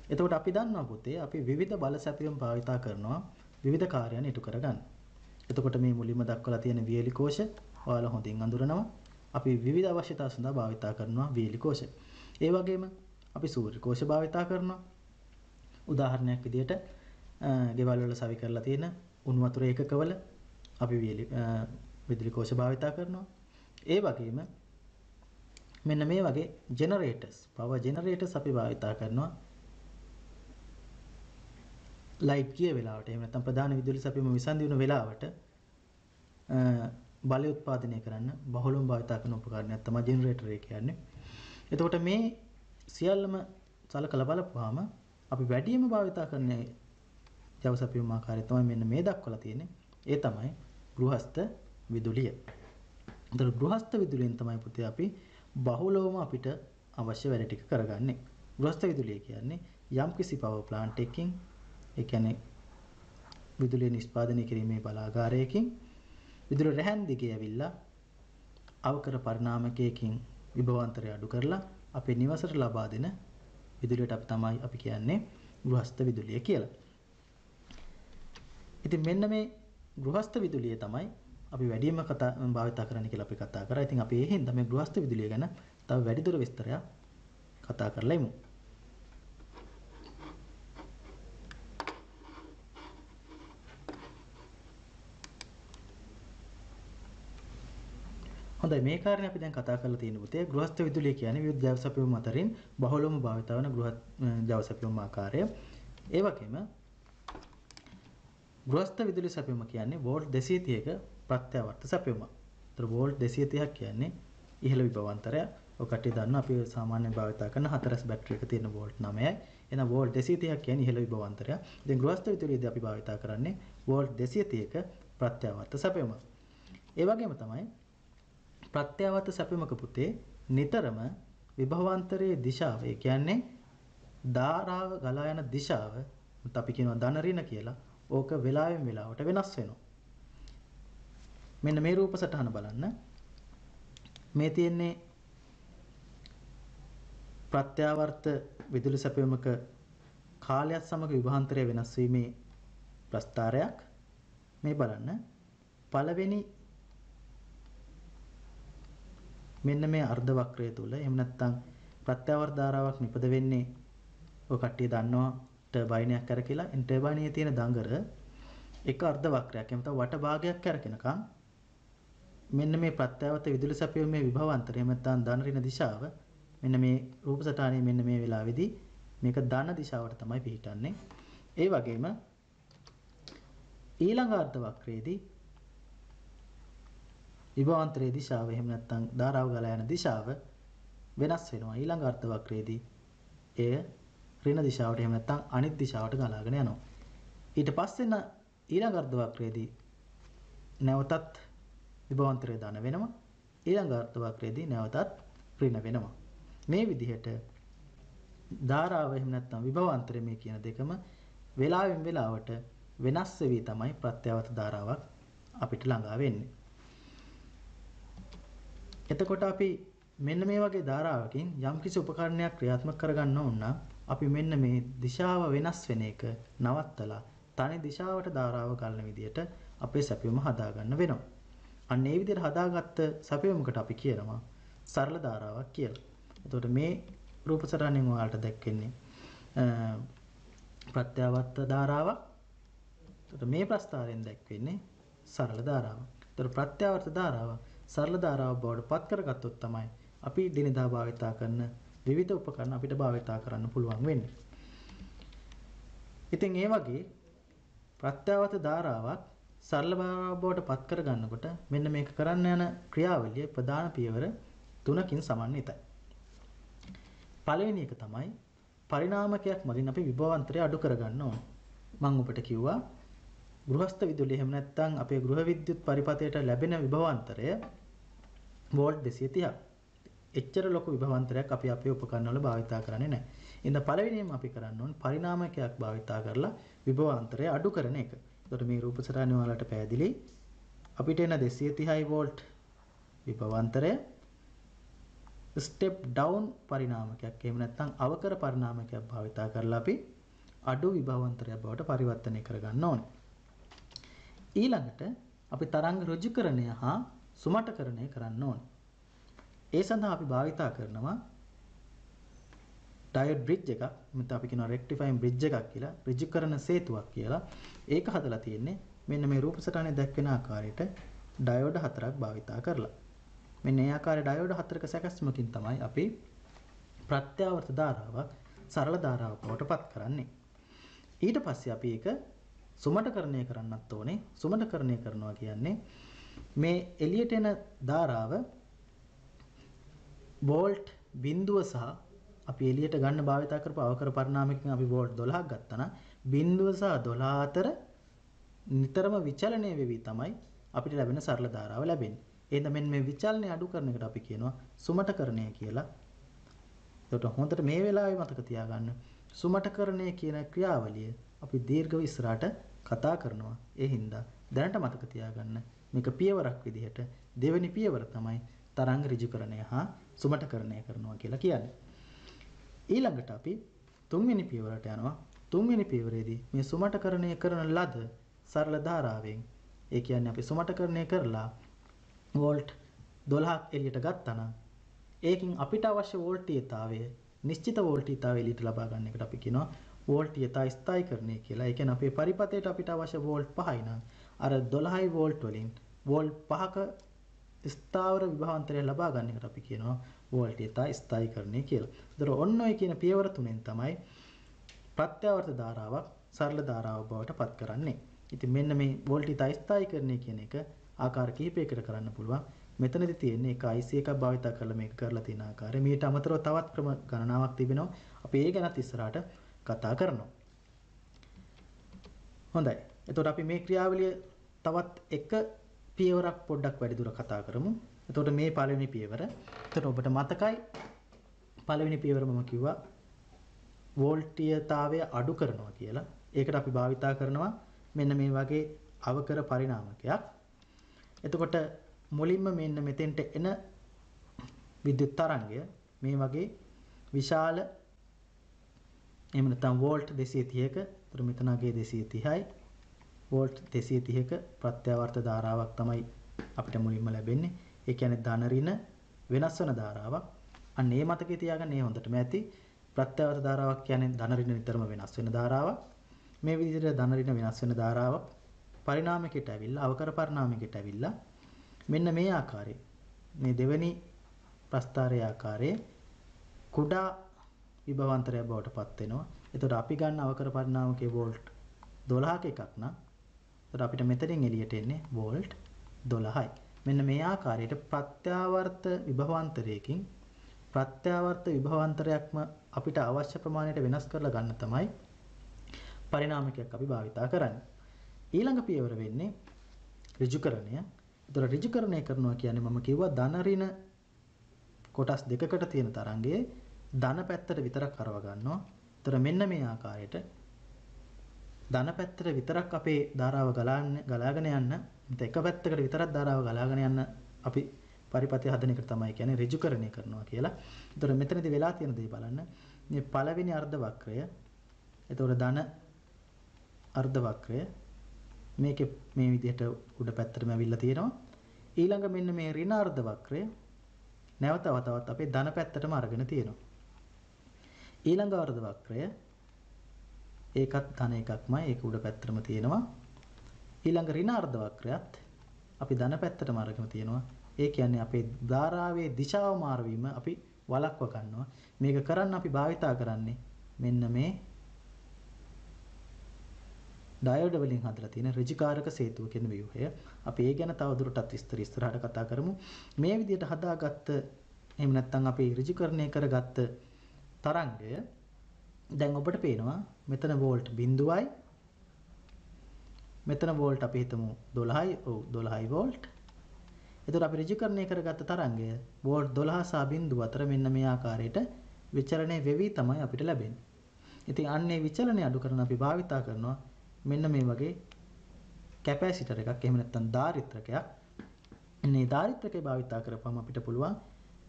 එතකොට අපි දන්නවා පොතේ අපි විවිධ බල සැපයුම් භාවිතා කරනවා විවිධ කාර්යයන් ඉටු කරගන්න. එතකොට මේ මුලින්ම දක්වලා තියෙන වියලි කෝෂ ඔයාලා හොඳින් අඳුරනවා. අපි විවිධ අවශ්‍යතා සඳහා භාවිතා කරනවා වියලි කෝෂ. ඒ වගේම අපි සූර්ය කෝෂ භාවිතා කරනවා. උදාහරණයක් විදිහට ගෙවල් වල සවි කරලා තියෙන උණු වතුර ඒකකවල අපි විදුලි කෝෂ භාවිතා කරනවා. ඒ වගේම මෙන්න මේ වගේ ජෙනරේටර්ස්, පවර් ජෙනරේටර්ස් අපි භාවිතා කරනවා. ලයිට් ගිය වෙලාවට එහෙම නැත්නම් ප්‍රධාන විදුලි සැපයීම විසන්ධි වෙන වෙලාවට බලය උත්පාදනය කරන්න බහුලව භාවිතා කරන උපකරණයක් තමයි ජෙනරේටර් එක කියන්නේ. එතකොට මේ සියල්ලම සලකලා බලපුවාම අපි වැඩිම භාවිතා කරන ජව සැපයීම ආකාරය තමයි මෙන්න මේ දක්වලා තියෙන්නේ. ඒ තමයි ගෘහස්ත විදුලිය. එතකොට ගෘහස්ත විදුලියෙන් තමයි පුතේ අපි බහුලවම අපිට අවශ්‍ය වැඩ ටික කරගන්නේ. ගෘහස්ත විදුලිය කියන්නේ යම්කිසි පවර් ප්ලාන්ට් එකකින්, ඒ කියන්නේ විදුලිය නිෂ්පාදනය කිරීමේ බලාගාරයකින් විදුලි රැහැන් දිගේ ඇවිල්ලා අවකර පරිණාමකයකින් විභවාන්තරය අඩු කරලා අපේ නිවසට ලබා දෙන විදුලියට අපි කියන්නේ ගෘහස්ත විදුලිය කියලා. ඉතින් මෙන්න මේ ගෘහස්ත විදුලිය තමයි අපි වැඩිම භාවිත කරන්න කියලා අපි කතා කරා. ඉතින් අපි ඒ හින්දා මේ ගෘහස්ත විදුලිය ගැන තව වැඩිදුර විස්තරයක් කතා කරලා ඉමු. හොඳයි මේ කාරණේ අපි දැන් කතා කරලා තියෙන පුතේ ගෘහස්ත විදුලිය කියන්නේ විද්‍යුත් ජව සැපයුම් අතරින් බහුලවම භාවිත වන ගෘහ ජව සැපයුම් ආකාරය. ඒ වගේම ගෘහස්ත විදුලි සැපයුම කියන්නේ වෝල්ට් 230ක ප්‍රත්‍යවර්ත සැපයුමක්. ඒතර වෝල්ට් 230ක් කියන්නේ ඉහළ විභවාන්තරය. ඔය කට්ටිය දන්නවා අපි සාමාන්‍යයෙන් භාවිත කරන 4S බැටරි එක තියෙන වෝල්ට් 9යි. එහෙනම් වෝල්ට් 230ක් කියන්නේ ඉහළ විභවාන්තරය. ඉතින් ගෘහස්ත විදුලියේදී අපි භාවිත කරන්නේ වෝල්ට් 230ක ප්‍රත්‍යවර්ත සැපයුම. ඒ වගේම තමයි ප්‍රත්‍යවර්ත සැපයුමක පුතේ නිතරම විභවාන්තරයේ දිශාව, ඒ කියන්නේ ධාරාව ගලා යන දිශාව අපි කියනවා ධන ඍණ කියලා. ඕක වෙලාවෙන් වෙලාවට වෙනස් වෙනවා. මෙන්න මේ රූප සටහන බලන්න. මේ තියෙන්නේ ප්‍රත්‍යවර්ත විදුලි සැපයුමක කාලයත් සමග විභවාන්තරය වෙනස් වීමේ ප්‍රස්ථාරයක්. මේ බලන්න. පළවෙනි මෙන්න මේ අර්ධ වක්‍රය තුල එහෙම නැත්නම් ප්‍රත්‍යවර්ත ධාරාවක් නිපද වෙන්නේ ඔය කට්ටිය දන්නවා ටර්බයිනයක් කරකලා ටර්බයිනයේ තියෙන දඟර එක අර්ධ වක්‍රයක් එහෙම නැත්නම් වට භාගයක් කරකිනකම් මෙන්න මේ ප්‍රත්‍යවර්ත විදුලි සැපයුමේ විභවාන්තරය එහෙම නැත්නම් ධන ඍණ දිශාව මෙන්න මේ රූප සටහනේ මෙන්න මේ වෙලාවේදී මේක ධන දිශාවට තමයි පිහිටන්නේ. ඒ වගේම ඊළඟ අර්ධ වක්‍රයේදී විභවාන්තරයේ දිශාව එහෙම නැත්නම් ධාරාව ගලා යන දිශාව වෙනස් වෙනවා. ඊළඟ අර්ධ වක්‍රයේදී එය ඍණ දිශාවට එහෙම නැත්නම් අනිත් දිශාවට ගලාගෙන යනවා. ඊට පස්සේ ඊළඟ අර්ධ වක්‍රයේදී නැවතත් විභවාන්තරය ධන වෙනවා. ඊළඟ අර්ධ වක්‍රයේදී නැවතත් ඍණ වෙනවා. මේ විදිහට ධාරාව එහෙම නැත්නම් විභවාන්තරය මේ කියන දෙකම වේලාවෙන් වේලාවට වෙනස් වෙවි තමයි ප්‍රත්‍යවර්ත ධාරාවක් අපිට ළඟා වෙන්නේ. එතකොට අපි මෙන්න මේ වගේ ධාරාවකින් යම්කිසි උපකරණයක් ක්‍රියාත්මක කරගන්න ඕන නම් අපි මෙන්න මේ දිශාව වෙනස් වෙන එක නවත්තලා තනි දිශාවට ධාරාව ගන්න විදිහට අපේ සැපයුම හදා ගන්න වෙනවා. අන්න ඒ විදිහට හදාගත්ත සැපයුමකට අපි කියනවා සරල ධාරාවක් කියලා. එතකොට මේ රූප සටහනෙන් ඔයාලට දැක්කන්නේ ප්‍රත්‍යවර්ත ධාරාවක්. එතකොට මේ ප්‍රස්ථාරයෙන් දැක්වෙන්නේ සරල ධාරාවක්. එතකොට ප්‍රත්‍යවර්ත ධාරාව සරල ධාරාව බවට පත් කරගත්තොත් තමයි අපි දිනදා භාවිතා කරන විවිධ උපකරණ අපිට භාවිතා කරන්න පුළුවන් වෙන්නේ. ඉතින් ඒ වගේ ප්‍රත්‍යවර්ත ධාරාවක් සරල බවට පත් කරගන්නකොට මෙන්න මේක කරන්න යන ක්‍රියාවලිය ප්‍රධාන පියවර 3කින් සමන්විතයි. පළවෙනි එක තමයි පරිණාමකයක් මගින් අපි විභවාන්තරය අඩු කරගන්න ඕන. මම ඔබට කිව්වා ගෘහස්ත විදුලිය එහෙම නැත්නම් අපේ ගෘහ විද්‍යුත් පරිපථයට ලැබෙන විභවාන්තරය වෝල්ට් 230ක්. එච්චර ලොකු විභවාන්තරයක් අපි අපේ උපකරණ වල භාවිතා කරන්නේ නැහැ. ඉතින් පළවෙනියෙන්ම අපි කරන්න ඕනේ පරිණාමකයක් භාවිතා කරලා විභවාන්තරය අඩු කරන එක. ඒකට මේ රූප සටහන වලට පැහැදිලි අපිට එන 230 වෝල්ට් විභවාන්තරය ස්ටෙප් ඩවුන් පරිණාමකයක් එහෙම නැත්නම් අවකර පරිණාමකයක් භාවිතා කරලා අපි අඩු විභවාන්තරයක් බවට පරිවර්තනය කරගන්න ඕනේ. ඊළඟට අපි තරංග ඍජුකරණය හා සුමටකරණය කරන්න ඕනේ. ඒ සඳහා අපි භාවිතා කරනවා ඩයෝඩ් බ්‍රිජ් එකක්. මෙතන අපි කියනවා රෙක්ටිෆයින් බ්‍රිජ් එකක් කියලා. ඍජුකරණ සේතුවක් කියලා. ඒක හදලා තියෙන්නේ මෙන්න මේ රූප සටහනේ දැක්වෙන ආකාරයට ඩයෝඩ් 4ක් භාවිතා කරලා. මෙන්න මේ ආකාරයේ ඩයෝඩ් 4ක සැකැස්මකින් තමයි අපි ප්‍රත්‍යවර්ත ධාරාවක් සරල ධාරාවක් බවට පත් කරන්නේ. ඊට පස්සේ අපි ඒක සුමටකරණය කරන්නත් ඕනේ. සුමටකරණය කරනවා කියන්නේ මේ එළියට එන ධාරාව වෝල්ට් බිඳුව සහ අපි එළියට ගන්න භාවිතා කරපු අවකර පරිණාමකකින් අපි වෝල්ට් 12ක් ගත්තා නම් බිඳුව සහ 12 අතර නිතරම විචලනය වෙවි තමයි අපිට ලැබෙන සරල ධාරාව ලැබෙන්නේ. එහෙනම් මෙන්න මේ විචලනය අඩු කරන එකට අපි කියනවා සුමටකරණය කියලා. ඒකට හොඳට මේ වෙලාවේ මතක තියාගන්න සුමටකරණය කියන ක්‍රියාවලිය අපි දීර්ඝව ඉස්සරහට කතා කරනවා. ඒ හින්දා දැනට මතක තියාගන්න මේක පියවරක් විදිහට දෙවෙනි පියවර තමයි තරංග ඍජුකරණය හා සුමටකරණය කරනවා කියලා කියන්නේ. ඊළඟට අපි තුන්වෙනි පියවරට යනවා. තුන්වෙනි පියවරේදී මේ සුමටකරණය කරන ලද සරල ධාරාවෙන් ඒ කියන්නේ අපි සුමටකරණය කරලා වෝල්ට් 12ක් එළියට ගත්තා නම් ඒකින් අපිට අවශ්‍ය වෝල්ටීයතාවය නිශ්චිත වෝල්ටීයතාවය එළියට ලබා ගන්න එකට අපි කියනවා වෝල්ටීයතා ස්ථායීකරණය කියලා. ඒ කියන්නේ අපේ පරිපථයට අපිට අවශ්‍ය වෝල්ට් 5යි නම් අර 12යි වෝල්ට් වලින් වෝල්ට් 5ක ස්ථාවර විභවාන්තරය ලබා ගන්න එකට අපි කියනවා වෝල්ටීයතා ස්ථායීකරණය කියලා. ඒතර ඔන්න ඔය කියන පියවර තුනෙන් තමයි ප්‍රත්‍යාවර්ත ධාරාවක් සරල ධාරාවක් බවට පත් කරන්නේ. ඉතින් මෙන්න මේ වෝල්ටීයතා ස්ථායීකරණය කියන එක ආකාර කිහිපයකට කරන්න පුළුවන්. මෙතනදී තියෙන්නේ එක IC එකක් භාවිත කරලා මේක කරලා තියෙන ආකාරය. මීට අමතරව තවත් ක්‍රම ගණනාවක් තිබෙනවා. අපි ඒ ගැනත් ඉස්සරහට කතා කරනවා. හොඳයි. එතකොට අපි මේ ක්‍රියාවලිය තවත් එක පියවරක් පොඩ්ඩක් වැඩිදුර කතා කරමු. එතකොට මේ පළවෙනි පියවර. එතකොට ඔබට මතකයි පළවෙනි පියවර මම කිව්වා වෝල්ටීයතාවය අඩු කරනවා කියලා. ඒකට අපි භාවිතා කරනවා මෙන්න මේ වගේ අවකර පරිණාමකයක්. එතකොට මුලින්ම මෙන්න මෙතෙන්ට එන විද්‍යුත් තරංගය මේ වගේ විශාල එහෙම නැත්නම් වෝල්ට් 230ක උතර මෙතනගේ 230යි වෝල්ට් 230ක ප්‍රත්‍යාවර්ත ධාරාවක් තමයි අපිට මුලින්ම ලැබෙන්නේ. ඒ කියන්නේ ධන ඍණ වෙනස් වෙන ධාරාවක්. අන්න ඒ මතකයේ තියාගන්න ඒ හොඳටම ඇති. ප්‍රත්‍යාවර්ත ධාරාවක් කියන්නේ ධන ඍණ නිතරම වෙනස් වෙන ධාරාවක්. මේ විදිහට ධන ඍණ වෙනස් වෙන ධාරාවක් පරිණාමයකට ඇවිල්ලා අවකර පරිණාමයකට ඇවිල්ලා මෙන්න මේ ආකාරයේ මේ දෙවෙනි ප්‍රස්ථාරයේ ආකාරයේ කුඩා විභවාන්තරයක් බවට පත් වෙනවා. එතකොට අපි ගන්න අවකර පරිණාමකයේ වෝල්ට් 12ක එකක් නම් එතකොට අපිට මෙතනින් එළියට එන්නේ වෝල්ට් 12යි. මෙන්න මේ ආකාරයට ප්‍රත්‍යාවර්ත විභවාන්තරයකින් ප්‍රත්‍යාවර්ත විභවාන්තරයක්ම අපිට අවශ්‍ය ප්‍රමාණයට වෙනස් කරලා ගන්න තමයි පරිණාමකයක් අපි භාවිතා කරන්නේ. ඊළඟ පියවර වෙන්නේ ඍජුකරණය. ඒතර ඍජුකරණය කරනවා කියන්නේ මම කිව්වා ධන ඍණ කොටස් දෙකකට තියෙන තරංගයේ ධන පැත්තට විතරක් කරව ගන්නවා. ඒතර මෙන්න මේ ආකාරයට ධන පැත්තට විතරක් අපේ ධාරාව ගලාගෙන යන්න එක පැත්තකට විතරක් ධාරාව ගලාගෙන යන්න අපි පරිපථය හදන එක තමයි කියන්නේ ඍජුකරණය කරනවා කියලා. ඒතර මෙතනදී වෙලා තියෙන දේ බලන්න. මේ පළවෙනි අර්ධ වක්‍රය එතකොට ධන අර්ධ වක්‍රය මේකේ මේ විදිහට උඩ පැත්තටම ඇවිල්ලා තියෙනවා. ඊළඟ මෙන්න මේ ඍණ අර්ධ වක්‍රය නැවත තවත් අපේ ධන පැත්තටම අරගෙන තියෙනවා. ඊළඟ අර්ධ වක්‍රය ඒකත් ධන එකක්මයි ඒක උඩ පැත්තටම තියෙනවා. ඊළඟ ඍණ අර්ධ වක්‍රයත් අපි ධන පැත්තටම අරගෙන තියෙනවා. ඒ කියන්නේ අපේ ධාරාවේ දිශාව මාරු වීම අපි වළක්ව ගන්නවා. මේක කරන්න අපි භාවිතා කරන්නේ මෙන්න මේ ඩයෝඩ් වලින් හදලා තියෙන ඍජුකාරක සේතුව කියන ව්‍යුහය. අපි ඒ ගැන තවදුරටත් විස්තර ඉස්සරහට කතා කරමු. මේ විදිහට හදාගත්ත එහෙම නැත්නම් අපි ඍජුකරණය කරගත්ත තරංගය දැන් ඔබට පේනවා මෙතන වෝල්ට් 0යි මෙතන වෝල්ට් අපි හිතමු 12යි. ඔව් 12යි වෝල්ට්. එතකොට අපි ඍජුකරණය කරගත්ත තරංගය වෝල්ට් 12 සහ 0 අතර මෙන්න මේ ආකාරයට විචලනය වෙවි තමයි අපිට ලැබෙන්නේ. ඉතින් අන්නේ විචලනය අඩු කරන අපි භාවිතා කරනවා මෙන්න මේ වගේ කැපැසිටර් එකක් එහෙම නැත්නම් ධාරිත්‍රකයක්. මේ ධාරිත්‍රකේ භාවිතා කරපුවම අපිට පුළුවන්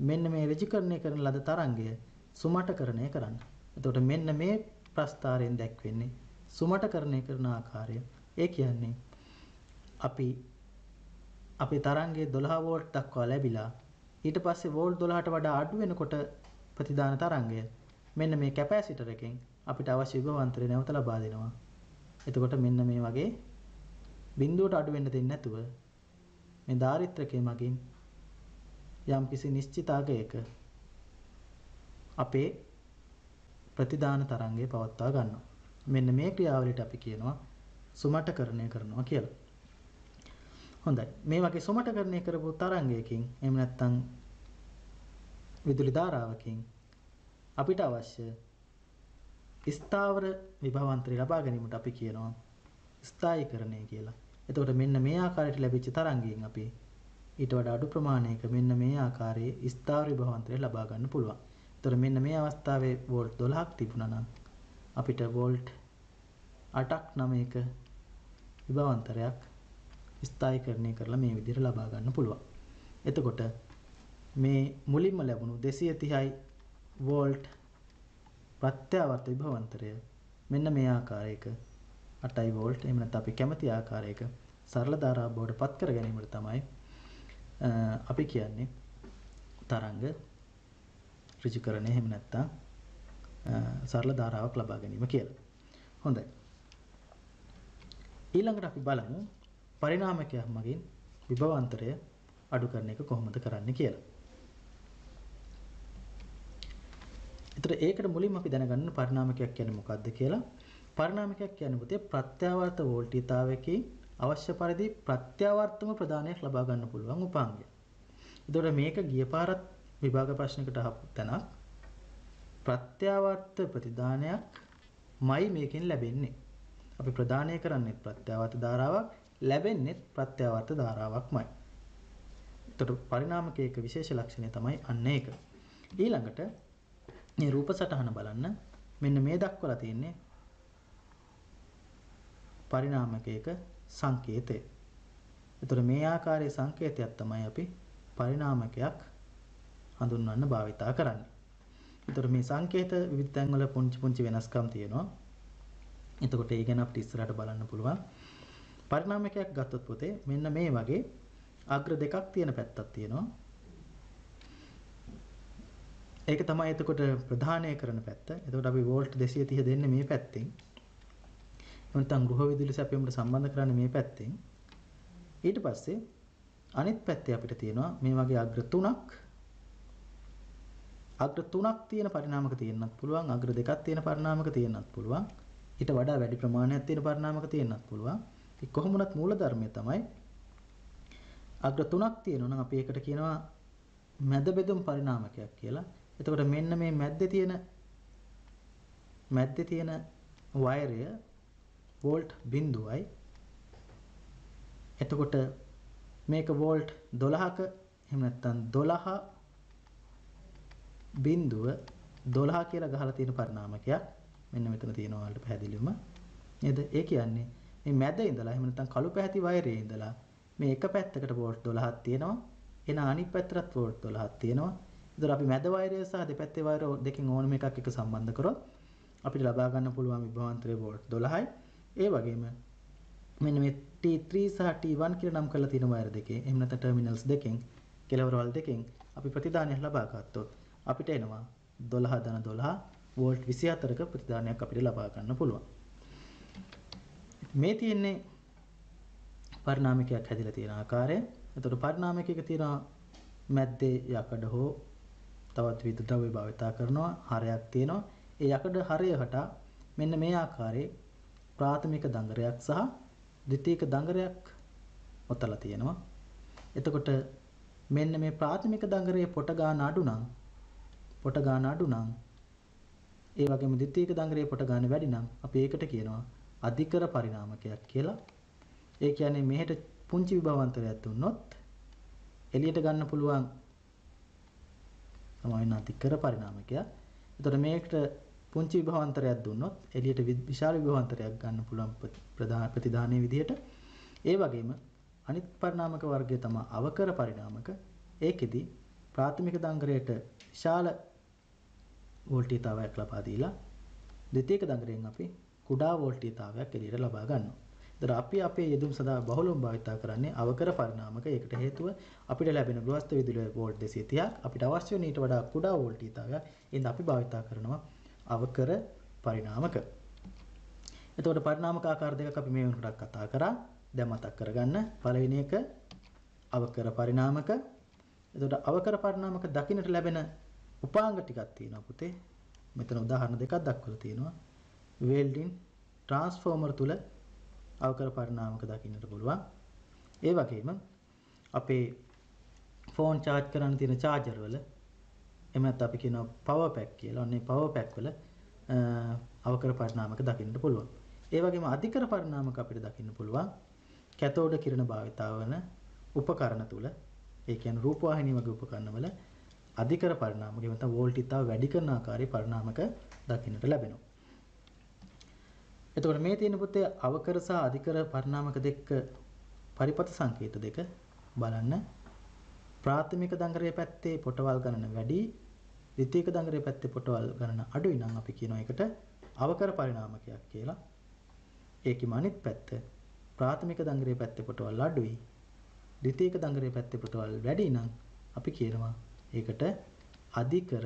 මෙන්න මේ ඍජුකරණය කරන ලද තරංගය සුමටකරණය කරන්න. එතකොට මෙන්න මේ ප්‍රස්ථාරයෙන් දැක්වෙන්නේ සුමටකරණය කරන ආකාරය. ඒ කියන්නේ අපි අපේ තරංගයේ 12 වෝල්ට් දක්වා ලැබිලා ඊට පස්සේ වෝල්ට් 12ට වඩා අඩු වෙනකොට ප්‍රතිදාන තරංගය මෙන්න මේ කැපැසිටර් එකෙන් අපිට අවශ්‍ය විභවාන්තරය නැවත ලබා දෙනවා. එතකොට මෙන්න මේ වගේ බිඳුවට අඩු වෙන්න දෙන්නේ නැතුව මේ ධාරිත්‍රකයේ මගින් යම්කිසි නිශ්චිත අගයක අපේ ප්‍රතිදාන තරංගය පවත්වා ගන්නවා. මෙන්න මේ ක්‍රියාවලියට අපි කියනවා සුමටකරණය කරනවා කියලා. හොඳයි. මේ වගේ සුමටකරණය කරපු තරංගයකින් එහෙම නැත්නම් විදුලි ධාරාවකින් අපිට අවශ්‍ය ස්ථාවර විභවාන්තරය ලබා ගැනීමට අපි කියනවා ස්ථායීකරණය කියලා. එතකොට මෙන්න මේ ආකාරයට ලැබිච්ච තරංගයෙන් අපි ඊට වඩා අඩු ප්‍රමාණයක මෙන්න මේ ආකාරයේ ස්ථාවර විභවාන්තරය ලබා ගන්න පුළුවන්. එතකොට මෙන්න මේ අවස්ථාවේ වෝල්ට් 12ක් තිබුණා නම් අපිට වෝල්ට් 8ක් 9ක විභවාන්තරයක් ස්ථායීකරණය කරලා මේ විදිහට ලබා ගන්න පුළුවන්. එතකොට මේ මුලින්ම ලැබුණු 230යි වෝල්ට් ප්‍රත්‍යාවර්ත විභවාන්තරය මෙන්න මේ ආකාරයක 8යි වෝල්ට් එහෙම නැත්නම් අපි කැමති ආකාරයක සරල ධාරාවක් බවට පත් කර ගැනීමට තමයි අපි කියන්නේ තරංග ඍජුකරණය එහෙම නැත්නම් සරල ධාරාවක් ලබා ගැනීම කියලා. හොඳයි. ඊළඟට අපි බලමු පරිණාමකයක් මගින් විභවාන්තරය අඩු කරන එක කොහොමද කරන්නේ කියලා. ඒතර ඒකට මුලින්ම අපි දැනගන්න පරිණාමකයක් කියන්නේ මොකක්ද කියලා. පරිණාමකයක් කියන්නේ පුතේ ප්‍රත්‍යාවර්ත වෝල්ටීයතාවකේ අවශ්‍ය පරිදි ප්‍රත්‍යාවර්තම ප්‍රදානයක් ලබා ගන්න පුළුවන් උපාංගය. ඒතකොට මේක ගිය පාරත් විභාග ප්‍රශ්නයකට අහපු තැනක් ප්‍රත්‍යාවර්ත ප්‍රතිදානයක්මයි මේකෙන් ලැබෙන්නේ. අපි ප්‍රදානය කරන්නේ ප්‍රත්‍යාවර්ත ධාරාවක්, ලැබෙන්නේ ප්‍රත්‍යාවර්ත ධාරාවක්මයි. ඒතකොට පරිණාමකයක විශේෂ ලක්ෂණය තමයි අන්න ඒක. ඊළඟට මේ රූප සටහන බලන්න. මෙන්න මේ දක්වලා තියෙන්නේ පරිණාමකයක සංකේතය. ඒතකොට මේ ආකාරයේ සංකේතයක් තමයි අපි පරිණාමකයක් හඳුන්වන්න භාවිතා කරන්නේ. ඒතකොට මේ සංකේත විවිධ තැන්වල පුංචි වෙනස්කම් තියෙනවා. එතකොට ඒ ගැන අපිට ඉස්සරහට බලන්න පුළුවන්. පරිණාමකයක් ගත්තොත් පුතේ මෙන්න මේ වගේ අග්‍ර දෙකක් තියෙන පැත්තක් තියෙනවා. ඒක තමයි එතකොට ප්‍රධානය කරන පැත්ත. එතකොට අපි වෝල්ට් 230 දෙන්නේ මේ පැත්තෙන්. නැත්නම් ගෘහ විදුලි සැපයීමට සම්බන්ධ කරන්නේ මේ පැත්තෙන්. ඊට පස්සේ අනිත් පැත්තේ අපිට තියෙනවා මේ වගේ අග්‍ර තුනක්. අග්‍ර තුනක් තියෙන පරිණාමක තියෙන්නත් පුළුවන්. අග්‍ර දෙකක් තියෙන පරිණාමක තියෙන්නත් පුළුවන්. ඊට වඩා වැඩි ප්‍රමාණයක් තියෙන පරිණාමක තියෙන්නත් පුළුවන්. ඒ කොහොමුණත් මූල ධර්මය තමයි අග්‍ර තුනක් තියෙනවා නම් අපි ඒකට කියනවා මැද බෙදුම් පරිණාමකයක් කියලා. එතකොට මෙන්න මේ මැද්දේ තියෙන වයරය වෝල්ට් 0යි. එතකොට මේක වෝල්ට් 12ක එහෙම නැත්නම් 12 කියලා ගහලා තියෙන පරිණාමකයක්. මෙන්න මෙතන තියෙනවා වලට පැහැදිලිවම නේද? ඒ කියන්නේ මේ මැද ඉඳලා එහෙම නැත්නම් කළු පැහැති වයරේ ඉඳලා මේ එක පැත්තකට වෝල්ට් 12ක් තියෙනවා. එන අනිත් පැත්තටත් වෝල්ට් 12ක් තියෙනවා. ඒතර අපි මැද වයරය සහ දෙපැත්තේ වයර දෙකෙන් ඕනම එකක් එක සම්බන්ධ කරොත් අපිට ලබා ගන්න පුළුවන් විභවාන්තරය වෝල්ට් 12යි. ඒ වගේම මෙන්න මේ T3 සහ T1 කියලා නම් කරලා තියෙන වයර් දෙකේ එහෙම නැත්නම් ටර්මිනල්ස් දෙකෙන් කෙලවරවල් දෙකෙන් අපි ප්‍රතිදානයක් ලබා ගත්තොත් අපිට එනවා 12 වෝල්ට් 24ක ප්‍රතිදානයක් අපිට ලබා ගන්න පුළුවන්. මේ තියෙන්නේ පරිණාමකයක් හැදිලා තියෙන ආකාරය. එතකොට පරිණාමකයක තියෙන මැද්දේ යකඩ හෝ තවත් විවිධ ද්‍රව්‍ය භාවිතා කරනවා හරයක් තියෙනවා. ඒ යකඩ හරය හට මෙන්න මේ ආකාරයේ ප්‍රාථමික දංගරයක් සහ ද්විතීයික දංගරයක් ඔතලා තියෙනවා. එතකොට මෙන්න මේ ප්‍රාථමික දංගරයේ පොට ගාන අඩු නම් ඒ වගේම ද්විතීයික දංගරයේ පොට ගාන වැඩි නම් අපි ඒකට කියනවා අධිකර පරිණාමකයක් කියලා. ඒ කියන්නේ මෙහෙට පුංචි විභවාන්තරයක් දුන්නොත් එළියට ගන්න පුළුවන් තමයි අධිකර පරිණාමකයක්. එතකොට මේකට පුංචි විභවාන්තරයක් දුන්නොත් එළියට විශාල විභවාන්තරයක් ගන්න පුළුවන් ප්‍රතිදානයේ විදිහට. ඒ වගේම අනිත් පරිණාමක වර්ගය තමයි අවකර පරිණාමක. ඒකෙදි ප්‍රාථමික දංගරයට විශාල වෝල්ටීයතාවයක් ලබා දීලා ද්විතීයික දංගරයෙන් අපි කුඩා වෝල්ටීයතාවයක් එළියට ලබා ගන්නවා. ඒතර අපි අපේ යෙදුම් සඳහා බහුලව භාවිතා කරන්නේ අවකර පරිණාමක. ඒකට හේතුව අපිට ලැබෙන ගෘහස්ත විදුලිය වෝල්ට් 230ක් අපිට අවශ්‍ය වෙන ඊට වඩා කුඩා වෝල්ටීයතාවයක්. එහෙනම් අපි භාවිතා කරනවා අවකර පරිණාමක. එතකොට පරිණාමක ආකාර දෙකක් අපි මේ වෙනකොට කතා කරා. දැන් මතක් කරගන්න. පළවෙනි එක අවකර පරිණාමක. එතකොට අවකර පරිණාමක දකින්නට ලැබෙන උපාංග ටිකක් තියෙනවා පුතේ. මෙතන උදාහරණ දෙකක් දක්වලා තියෙනවා. වෙල්ඩින් ට්‍රාන්ස්ෆෝමර් තුල අවකර පරිණාමක දකින්නට පුළුවන්. ඒ වගේම අපේ ෆෝන් charge කරන්න තියෙන charger වල එහෙම නැත්නම් අපි කියනවා power pack කියලා. ඔන්නේ power pack වල අවකර පරිණාමක දකින්නට පුළුවන්. ඒ වගේම අධිකර පරිණාමක අපිට දකින්න පුළුවන් කැතෝඩ කිරණ භාවිතාව වන උපකරණ තුල. ඒ කියන්නේ රූපවාහිනී වගේ උපකරණ වල අධිකර පරිණාමක එහෙම නැත්නම් වෝල්ටීයතාව වැඩි කරන ආකාරයේ පරිණාමක දකින්නට ලැබෙනවා. එතකොට මේ තියෙන පුතේ අවකර සහ අධිකර පරිණාමක දෙක පරිපත සංකේත දෙක බලන්න. ප්‍රාථමික දංගරයේ පැත්තේ පොටවල් ගණන වැඩි, ද්විතීයික දංගරයේ පැත්තේ පොටවල් ගණන අඩුයි නම් අපි කියනවා ඒකට අවකර පරිණාමකයක් කියලා. ඒකෙම අනිත් පැත්ත ප්‍රාථමික දංගරයේ පැත්තේ පොටවල් අඩුයි, ද්විතීයික දංගරයේ පැත්තේ පොටවල් වැඩි නම් අපි කියනවා ඒකට අධිකර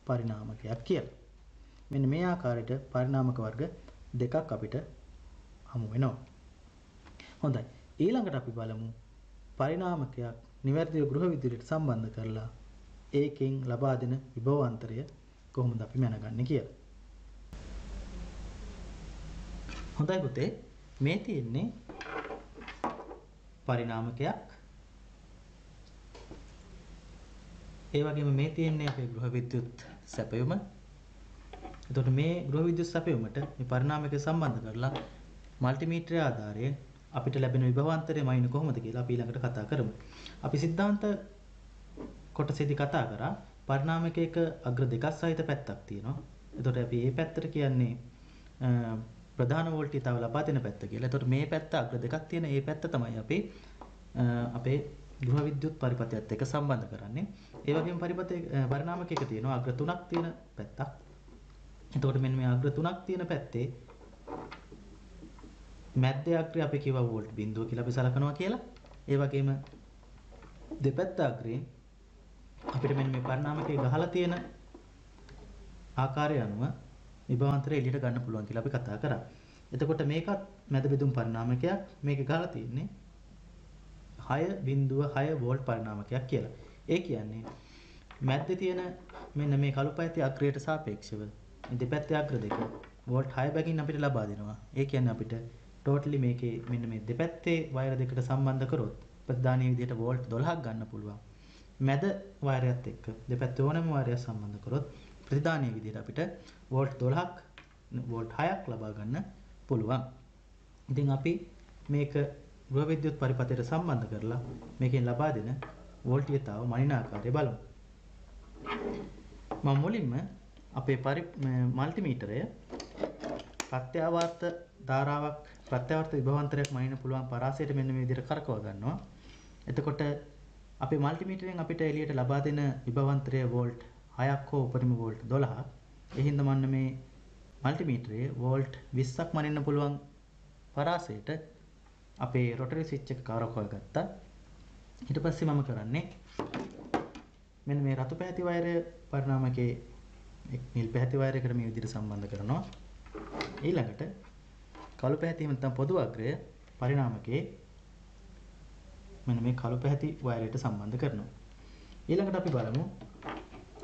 පරිණාමකයක් කියලා. මෙන්න මේ ආකාරයට පරිණාමක වර්ග දෙකක් අපිට හමු වෙනවා. හොඳයි. ඊළඟට අපි බලමු පරිණාමකයක් නිවැරදිව ගෘහ විදුලියට සම්බන්ධ කරලා ඒකෙන් ලබා දෙන විභවාන්තරය කොහොමද අපි මැනගන්නේ කියලා. හොඳයි පුතේ මේ තියෙන්නේ පරිණාමකයක්. ඒ වගේම මේ තියෙන්නේ අපේ ගෘහ විද්‍යුත් සැපයුම. එතකොට මේ ගෘහ විද්‍යුත් සැපයුමට මේ පරිණාමකය සම්බන්ධ කරලා මල්ටිමීටරය ආධාරයෙන් අපිට ලැබෙන විභවාන්තරය මයින් කොහොමද කියලා අපි ඊළඟට කතා කරමු. අපි સિદ્ધාන්ත කොටසේදී කතා කරා පරිණාමකයක අග්‍ර දෙකක් සහිත පැත්තක් තියෙනවා. එතකොට අපි මේ පැත්තට කියන්නේ ප්‍රධාන වෝල්ටීයතාව ලබා දෙන පැත්ත කියලා. එතකොට මේ පැත්ත අග්‍ර දෙකක් තියෙන මේ පැත්ත තමයි අපි අපේ ගෘහ විද්‍යුත් පරිපථයත් එක්ක සම්බන්ධ කරන්නේ. ඒ වගේම පරිණාමකයක තියෙනවා අග්‍ර තුනක් තියෙන පැත්තක්. එතකොට මෙන්න මේ අග්‍ර තුනක් තියෙන පැත්තේ මැද්දේ අග්‍රය අපි කියව වෝල්ට් බිඳුව කියලා අපි සලකනවා කියලා. ඒ වගේම දෙපැත්ත අග්‍රයෙන් අපිට මෙන්න මේ පරිණාමකයේ ගහලා තියෙන ආකාරය අනුව විභවාන්තරය එළියට ගන්න පුළුවන් කියලා අපි කතා කරා. එතකොට මේකත් මැද බෙදුම් පරිණාමකයක්. මේක ගහලා තියෙන්නේ 6.6 වෝල්ට් පරිණාමකයක් කියලා. ඒ කියන්නේ මැද්දේ තියෙන මෙන්න මේ කළු පැත්තේ අග්‍රයට සාපේක්ෂව දෙපැත්තේ අග්‍ර දෙක වෝල්ට් 6 බැගින් අපිට ලබා දෙනවා. ඒ කියන්නේ අපිට ටෝටලි මේකේ මෙන්න මේ දෙපැත්තේ වයර් දෙකට සම්බන්ධ කරොත් ප්‍රධානීය විදිහට වෝල්ට් 12ක් ගන්න පුළුවන්. මැද වයරයත් එක්ක දෙපැත්තේ ඕනම වයරයක් සම්බන්ධ කරොත් ප්‍රතිදානීය විදිහට අපිට වෝල්ට් 12ක් වෝල්ට් 6ක් ලබා ගන්න පුළුවන්. ඉතින් අපි මේක ගෘහ විද්‍යුත් පරිපථයට සම්බන්ධ කරලා මේකෙන් ලබා දෙන වෝල්ටීයතාව මනින ආකාරය බලමු. මම මුලින්ම අපේ මල්ටිමීටරය ප්‍රත්‍යාවර්ත ධාරාවක් ප්‍රත්‍යාවර්ත විභවාන්තරයක් මනින්න පුළුවන් පරාසයට මෙන්න මේ විදිහට කරකව ගන්නවා. එතකොට අපේ මල්ටිමීටරෙන් අපිට එළියට ලබා දෙන විභවාන්තරය වෝල්ට් 6ක් හෝ උපරිම වෝල්ට් 12ක්. ඒ හින්දා මන්න මේ මල්ටිමීටරයේ වෝල්ට් 20ක් මනින්න පුළුවන් පරාසයට අපේ රොටරි ස්විච් එක කරකව ගත්තා. ඊට පස්සේ මම කරන්නේ මෙන්න මේ රතු පැහැති වයරය පරිණාමකයේ නිල් පැහැති වයරයකට මේ විදිහට සම්බන්ධ කරනවා. ඊළඟට කළු පැහැති නැත්නම් පොදු අග්‍රය පරිණාමකයේ මෙන්න මේ කළු පැහැති වයරයට සම්බන්ධ කරනවා. ඊළඟට අපි බලමු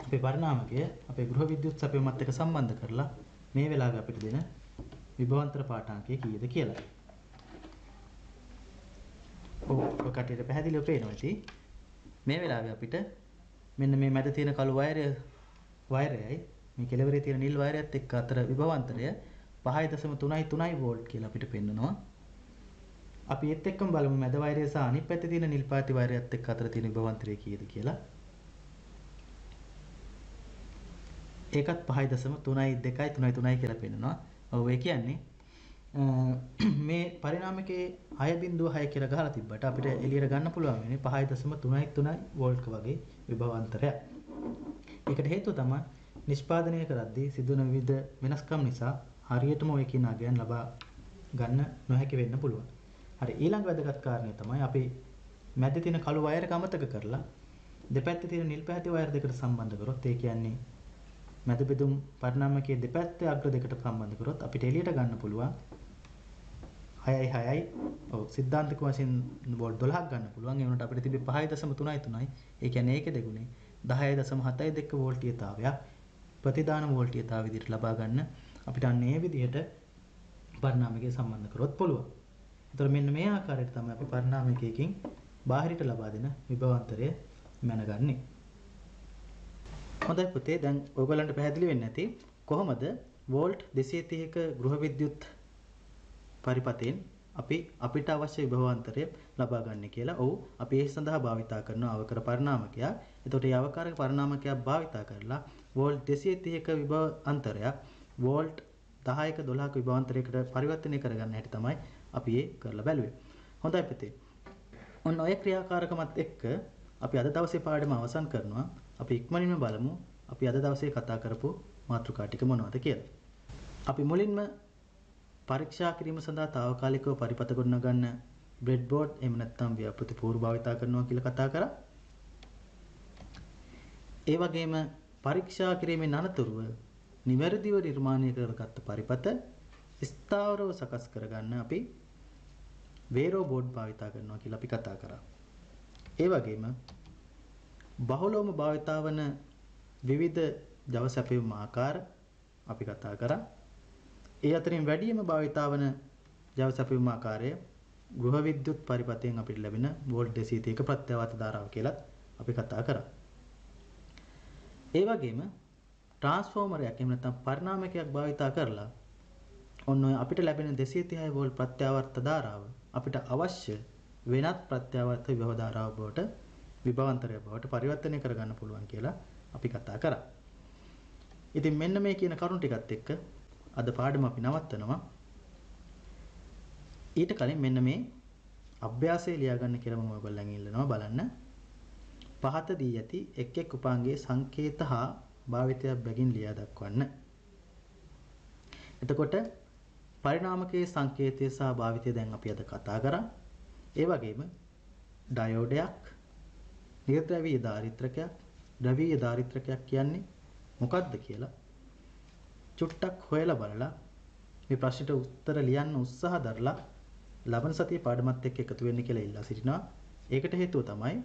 අපේ පරිණාමකය අපේ ගෘහ විද්‍යුත් සැපයුමත් එක්ක සම්බන්ධ කරලා මේ වෙලාවේ අපිට දෙන විභවාන්තර පාඨාංකය කීයද කියලා. ඔය කටියට පැහැදිලිව පේනවා ඇති. මේ වෙලාවේ අපිට මෙන්න මේ මැද තියෙන කළු වයරයයි මේ කෙළවරේ තියෙන නිල් වයරයත් එක්ක අතර විභවාන්තරය 5.33 වෝල්ට් කියලා අපිට පෙන්නනවා. අපි ඒත් එක්කම බලමු මැද වයරය සහ අනිත් පැත්තේ තියෙන නිල් පාටි වයරයත් එක්ක අතර තියෙන විභවාන්තරය කීයද කියලා. ඒකත් 5.32 කියලා පෙන්නනවා. ඔව් ඒ කියන්නේ මේ පරිණාමකයේ 6.6 කියලා ගහලා තිබ්බට අපිට එළියට ගන්න පුළුවන් වෙන්නේ 5.33 වෝල්ට් වගේ විභවාන්තරයක්. ඒකට හේතුව තමයි නිෂ්පාදනය කරද්දී සිදුවන විවිධ වෙනස්කම් නිසා හරියටම ওই කියන අගයන් ලබා ගන්න නොහැකි වෙන්න පුළුවන්. හරි ඊළඟ වැදගත් කාරණය තමයි අපි මැද තියෙන කළු වයරක අමතක කරලා දෙපැත්තේ තියෙන නිල් පැහැති වයර් දෙකට සම්බන්ධ කරොත් ඒ කියන්නේ මැද බෙදුම් පරිණාමකයේ දෙපැත්තේ අග්‍ර දෙකට සම්බන්ධ කරොත් අපිට එළියට ගන්න පුළුවන් 6යි ඔව් සිද්ධාන්තික වශයෙන් වෝල්ට් 12ක් ගන්න පුළුවන්. ඒ වුණාට අපිට තිබෙන්නේ 5.33. ඒ කියන්නේ ඒකේ දෙගුණේ 10.72 වෝල්ටීයතාවයක් ප්‍රතිදාන වෝල්ටීයතාව විදිහට ලබා ගන්න අපිට අන්න ඒ විදිහට පරිණාමකයේ සම්බන්ධ කරොත් පුළුවන්. ඒතර මෙන්න මේ ආකාරයට තමයි අපි පරිණාමකයකින් බාහිරට ලබා දෙන විභවාන්තරය මැනගන්නේ. හොඳයි පුතේ දැන් ඔයගලන්ට පැහැදිලි වෙන්නේ නැති කොහොමද වෝල්ට් 230ක ගෘහ විද්‍යුත් පරිපථයෙන් අපිට අවශ්‍ය විභවාන්තරය ලබා ගන්න කියලා. ඔව් අපි ඒ සඳහා භාවිතා කරන අවකර පරිණාමකයක්. එතකොට මේ අවකාර පරිණාමකයක් භාවිතා කරලා වෝල්ට් 230ක විභවාන්තරයක් වෝල්ට් 10ක 12ක විභවාන්තරයකට පරිවර්තනය කරගන්න හැටි තමයි අපි ඒ කරලා බැලුවේ. හොඳයි පුතේ. ඔන්න ඔය ක්‍රියාකාරකමත් එක්ක අපි අද දවසේ පාඩම අවසන් කරනවා. අපි ඉක්මනින්ම බලමු අපි අද දවසේ කතා කරපු මාතෘකා ටික මොනවද කියලා. අපි මුලින්ම පරීක්ෂා කිරීම සඳහා తాවකාලිකව පරිපථ ගොඩනගන්න බ්‍රෙඩ් බෝඩ් එහෙම නැත්නම් ව්‍යාපෘති පූර්ව භාවිතා කරනවා කියලා කතා කරා. ඒ වගේම පරීක්ෂා කිරීමෙන් අනතුරුව නිවැරදිව නිර්මාණය කරගත්ත පරිපථ ස්ථාවරව සකස් කරගන්න අපි වේරෝ බෝඩ් භාවිතා කරනවා කියලා අපි කතා කරා. ඒ වගේම බහුලවම භාවිතා වන විවිධ ජව සැපයුම් ආකාර අපි කතා කරා. ඒ අතරින් වැඩිම භාවිතා වන ජව සැපයුම් ආකාරය ගෘහ විද්‍යුත් පරිපථයෙන් අපිට ලැබෙන වෝල්ට් 230ක ප්‍රත්‍යවර්ත ධාරාව කියලා අපි කතා කරා. ඒ වගේම ට්‍රාන්ස්ෆෝමරයක් එහෙම නැත්නම් පරිණාමකයක් භාවිතා කරලා ඔන්න ඔය අපිට ලැබෙන 230 වෝල්ට් ප්‍රත්‍යවර්ත ධාරාව අපිට අවශ්‍ය වෙනත් ප්‍රත්‍යවර්ත විභව ධාරාව බවට විභවාන්තරය බවට පරිවර්තනය කරගන්න පුළුවන් කියලා අපි කතා කරා. ඉතින් මෙන්න මේ කියන කරුණු ටිකත් එක්ක අද පාඩම අපි නවත්තනවා. ඊට කලින් මෙන්න මේ අභ්‍යාසය ලියා ගන්න කියලා මම ඔයගොල්ලන් ඉල්ලනවා බලන්න. පහත දී ඇති එක් එක් උපාංගයේ සංකේත හා භාවිතයක් බැගින් ලියා දක්වන්න. එතකොට පරිණාමකයේ සංකේතය සහ භාවිතය දැන් අපි අද කතා කරා. ඒ වගේම ඩයෝඩයක්, නිර්ද්‍රවීය දාරිත්‍රකයක්, ද්‍රවීය දාරිත්‍රකයක් කියන්නේ මොකක්ද කියලා චුට්ටක් හොයලා බලලා මේ ප්‍රශ්නෙට උත්තර ලියන්න උත්සාහ දරලා ලබන සතියේ පාඩමත් එක්ක එකතු වෙන්න කියලා ඉල්ලා සිටිනවා. ඒකට හේතුව තමයි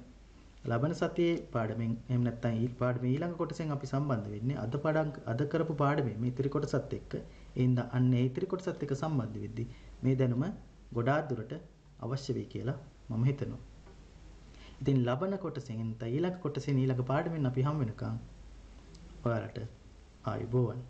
ලබන සතියේ පාඩමෙන් එහෙම නැත්නම් පාඩමේ ඊළඟ කොටසෙන් අපි සම්බන්ධ වෙන්නේ අද කරපු පාඩමේ මේ ඉතිරි කොටසත් එක්ක. එහෙනම් අන්න ඒ ඉතිරි කොටසත් එක්ක සම්බන්ධ වෙද්දී මේ දැනුම ගොඩාක් දුරට අවශ්‍ය වෙයි කියලා මම හිතනවා. ඉතින් ලබන කොටසෙන් ඊළඟ කොටසෙන් ඊළඟ පාඩමෙන් අපි හම් වෙනකම් ඔයාලට ආයුබෝවන්.